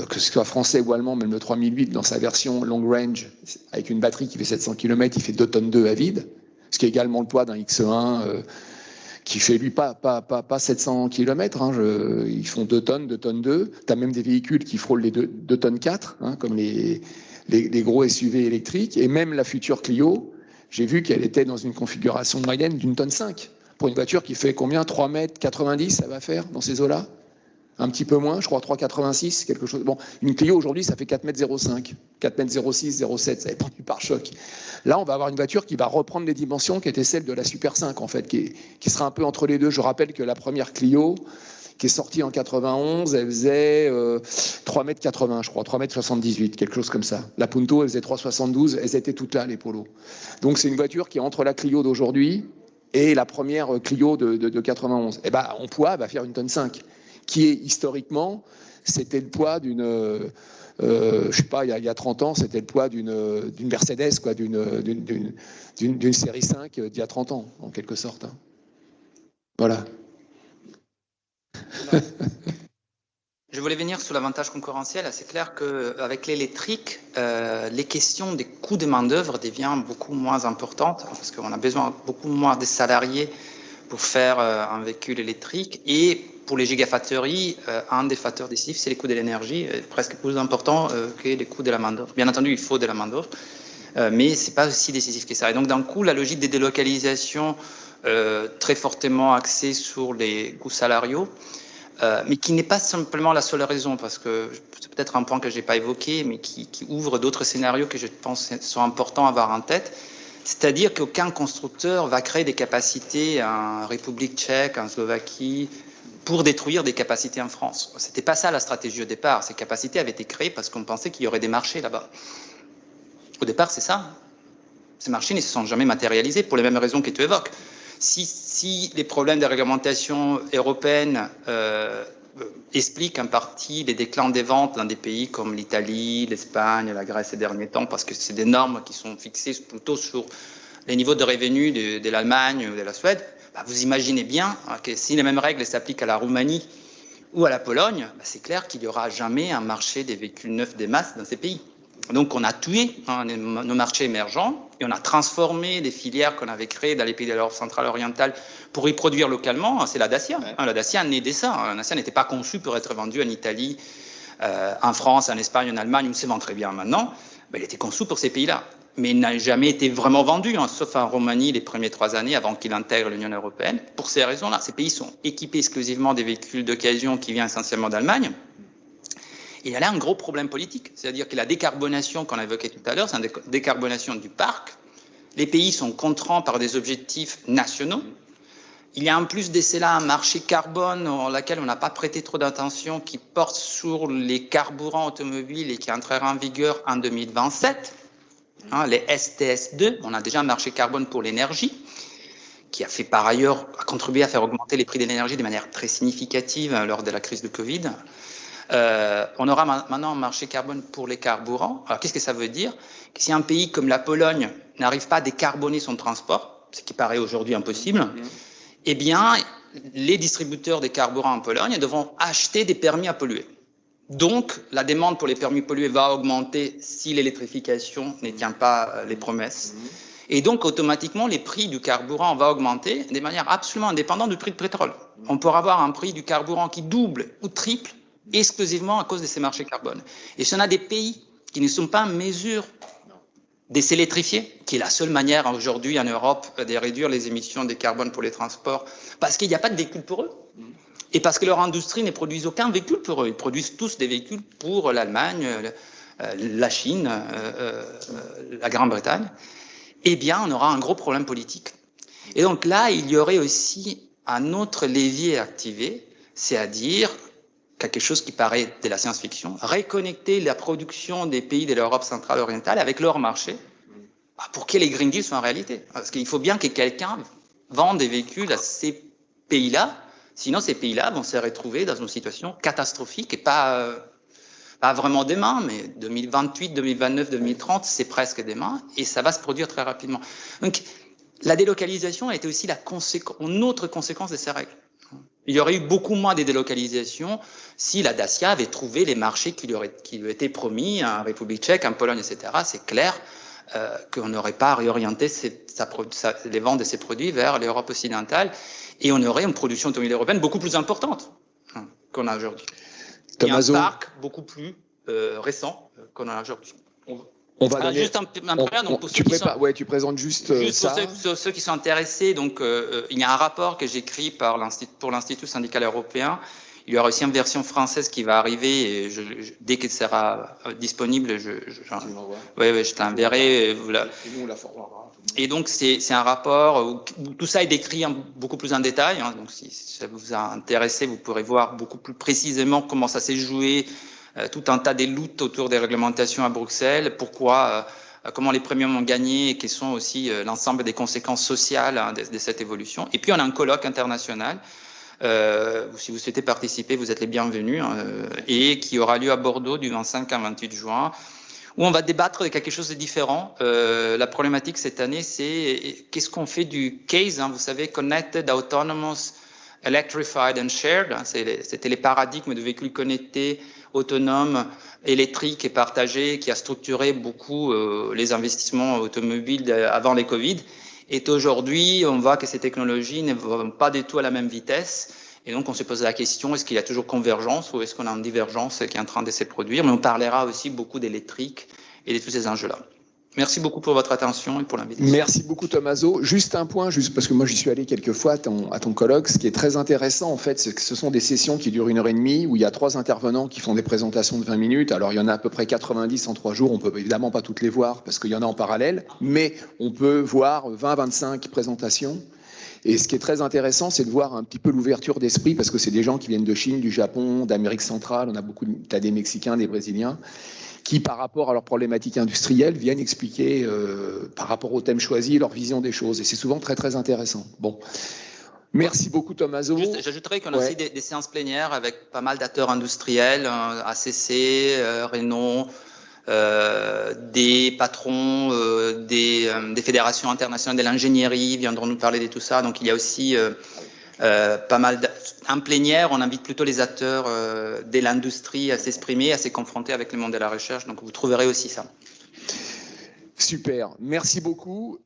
que ce soit français ou allemand, même le 3008, dans sa version long range, avec une batterie qui fait 700 km, il fait 2 tonnes 2 à vide. Ce qui est également le poids d'un X1 qui fait lui pas 700 km. Hein, ils font 2 tonnes, 2 tonnes 2. Tu as même des véhicules qui frôlent les 2 tonnes 4, hein, comme les gros SUV électriques. Et même la future Clio, j'ai vu qu'elle était dans une configuration moyenne d'une tonne 5. Pour une voiture qui fait combien? 3,90 m, ça va faire dans ces eaux-là? Un petit peu moins, je crois 3,86, quelque chose. Bon, une Clio aujourd'hui, ça fait 4,05 m, 4,06 m, 0,7 m, ça dépend du pare-choc. Là, on va avoir une voiture qui va reprendre les dimensions qui étaient celles de la Super 5, en fait, qui sera un peu entre les deux. Je rappelle que la première Clio, qui est sortie en 91, elle faisait 3,80 m, je crois, 3,78 m, quelque chose comme ça. La Punto, elle faisait 3,72 m, elles étaient toutes là, les Polos. Donc c'est une voiture qui est entre la Clio d'aujourd'hui et la première Clio de 91. Et ben, en poids, elle va faire une tonne 5. Qui est historiquement, c'était le poids d'une, je sais pas, il y a 30 ans, c'était le poids d'une Mercedes, quoi, d'une série 5 d'il y a 30 ans, en quelque sorte. Hein. Voilà. Je voulais venir sur l'avantage concurrentiel. C'est clair qu'avec l'électrique, les questions des coûts de main-d'œuvre deviennent beaucoup moins importantes parce qu'on a besoin beaucoup moins de salariés pour faire un véhicule électrique. Et pour les gigafactories, un des facteurs décisifs, c'est les coûts de l'énergie, presque plus important que les coûts de la main-d'œuvre. Bien entendu, il faut de la main-d'œuvre, mais ce n'est pas aussi décisif que ça. Et donc, d'un coup, la logique des délocalisations très fortement axée sur les coûts salariaux, mais qui n'est pas simplement la seule raison, parce que c'est peut-être un point que je n'ai pas évoqué, mais qui ouvre d'autres scénarios que je pense sont importants à avoir en tête. C'est-à-dire qu'aucun constructeur va créer des capacités en République tchèque, en Slovaquie, pour détruire des capacités en France. Ce n'était pas ça la stratégie au départ. Ces capacités avaient été créées parce qu'on pensait qu'il y aurait des marchés là-bas. Au départ, c'est ça. Ces marchés ne se sont jamais matérialisés pour les mêmes raisons que tu évoques. Si les problèmes de réglementation européenne expliquent en partie les déclins des ventes dans des pays comme l'Italie, l'Espagne, la Grèce ces derniers temps, parce que c'est des normes qui sont fixées plutôt sur les niveaux de revenus de l'Allemagne ou de la Suède, bah vous imaginez bien que si les mêmes règles s'appliquent à la Roumanie ou à la Pologne, bah c'est clair qu'il n'y aura jamais un marché des véhicules neufs des masses dans ces pays. Donc on a tué nos marchés émergents et on a transformé les filières qu'on avait créées dans les pays de l'Europe centrale orientale pour y produire localement. C'est la Dacia. Ouais. La Dacia naît de ça. La Dacia n'était pas conçue pour être vendue en Italie, en France, en Espagne, en Allemagne, où on se vend très bien maintenant. Ben, elle était conçue pour ces pays-là. Mais il n'a jamais été vraiment vendu, hein, sauf en Roumanie les premières 3 années avant qu'il intègre l'Union européenne. Pour ces raisons-là, ces pays sont équipés exclusivement des véhicules d'occasion qui viennent essentiellement d'Allemagne. Et il y a là un gros problème politique, c'est-à-dire que la décarbonation qu'on a évoquée tout à l'heure, c'est une décarbonation du parc. Les pays sont contraints par des objectifs nationaux. Il y a en plus de cela un marché carbone auquel on n'a pas prêté trop d'attention, qui porte sur les carburants automobiles et qui entrera en vigueur en 2027. Hein, les STS2, on a déjà un marché carbone pour l'énergie, qui a fait par ailleurs contribué à faire augmenter les prix de l'énergie de manière très significative lors de la crise de Covid. On aura maintenant un marché carbone pour les carburants. Alors, qu'est-ce que ça veut dire? Que si un pays comme la Pologne n'arrive pas à décarboner son transport, ce qui paraît aujourd'hui impossible, eh bien, les distributeurs des carburants en Pologne devront acheter des permis à polluer. Donc, la demande pour les permis pollués va augmenter si l'électrification ne tient pas les promesses. Et donc, automatiquement, les prix du carburant vont augmenter de manière absolument indépendante du prix du pétrole. On pourra avoir un prix du carburant qui double ou triple exclusivement à cause de ces marchés carbone. Et si on a des pays qui ne sont pas en mesure d'essayer d'électrifier, qui est la seule manière aujourd'hui en Europe de réduire les émissions de carbone pour les transports, parce qu'il n'y a pas de véhicules pour eux. Et parce que leur industrie ne produit aucun véhicule pour eux. Ils produisent tous des véhicules pour l'Allemagne, la Chine, la Grande-Bretagne. Eh bien, on aura un gros problème politique. Et donc là, il y aurait aussi un autre levier activé, c'est-à-dire quelque chose qui paraît de la science-fiction, reconnecter la production des pays de l'Europe centrale orientale avec leur marché pour que les Green Deals soient en réalité. Parce qu'il faut bien que quelqu'un vende des véhicules à ces pays-là, sinon ces pays-là vont se retrouver dans une situation catastrophique et pas vraiment demain, mais 2028, 2029, 2030, c'est presque demain et ça va se produire très rapidement. Donc la délocalisation a été aussi une autre conséquence de ces règles. Il y aurait eu beaucoup moins de délocalisations si la Dacia avait trouvé les marchés qui lui étaient promis en République tchèque, en Pologne, etc. C'est clair qu'on n'aurait pas réorienté les ventes de ces produits vers l'Europe occidentale et on aurait une production automobile européenne beaucoup plus importante qu'on a aujourd'hui. Et un parc beaucoup plus récent qu'on a aujourd'hui. On va donner, juste un premier, donc pour tu présentes juste ça. Pour ceux qui sont intéressés, donc il y a un rapport que j'écris pour l'Institut syndical européen. Il y aura aussi une version française qui va arriver et dès qu'elle sera disponible, je t'enverrai. Et donc c'est un rapport où tout ça est décrit beaucoup plus en détail. Donc si ça vous a intéressé, vous pourrez voir beaucoup plus précisément comment ça s'est joué. Tout un tas de luttes autour des réglementations à Bruxelles, comment les premiums ont gagné et quelles sont aussi l'ensemble des conséquences sociales de cette évolution. Et puis on a un colloque international, si vous souhaitez participer, vous êtes les bienvenus, et qui aura lieu à Bordeaux du 25 au 28 juin, où on va débattre de quelque chose de différent. La problématique cette année, c'est qu'est-ce qu'on fait du CASE, vous savez, Connected, Autonomous, Electrified and Shared. C'était les paradigmes de véhicules connectés, autonomes, électriques et partagés qui a structuré beaucoup les investissements automobiles avant les Covid. Et aujourd'hui, on voit que ces technologies ne vont pas du tout à la même vitesse. Et donc, on se pose la question, est-ce qu'il y a toujours convergence ou est-ce qu'on a une divergence qui est en train de se produire? Mais on parlera aussi beaucoup d'électrique et de tous ces enjeux-là. Merci beaucoup pour votre attention et pour l'invitation. Merci beaucoup Tommaso. Juste un point, juste parce que moi j'y suis allé quelques fois à ton colloque. Ce qui est très intéressant en fait, c'est que ce sont des sessions qui durent 1h30 où il y a 3 intervenants qui font des présentations de 20 minutes. Alors il y en a à peu près 90 en 3 jours. On peut évidemment pas toutes les voir parce qu'il y en a en parallèle, mais on peut voir 20-25 présentations. Et ce qui est très intéressant, c'est de voir un petit peu l'ouverture d'esprit parce que c'est des gens qui viennent de Chine, du Japon, d'Amérique centrale. On a t'as des Mexicains, des Brésiliens, qui, par rapport à leurs problématiques industrielles, viennent expliquer, par rapport au thème choisi, leur vision des choses. Et c'est souvent très, très intéressant. Bon. Merci beaucoup, Tommaso. J'ajouterais qu'on a aussi des séances plénières avec pas mal d'acteurs industriels, ACC, Renault, des patrons des fédérations internationales de l'ingénierie viendront nous parler de tout ça. Donc, il y a aussi pas mal en plénière, on invite plutôt les acteurs de l'industrie à s'exprimer, à se confronter avec le monde de la recherche. Donc, vous trouverez aussi ça. Super. Merci beaucoup.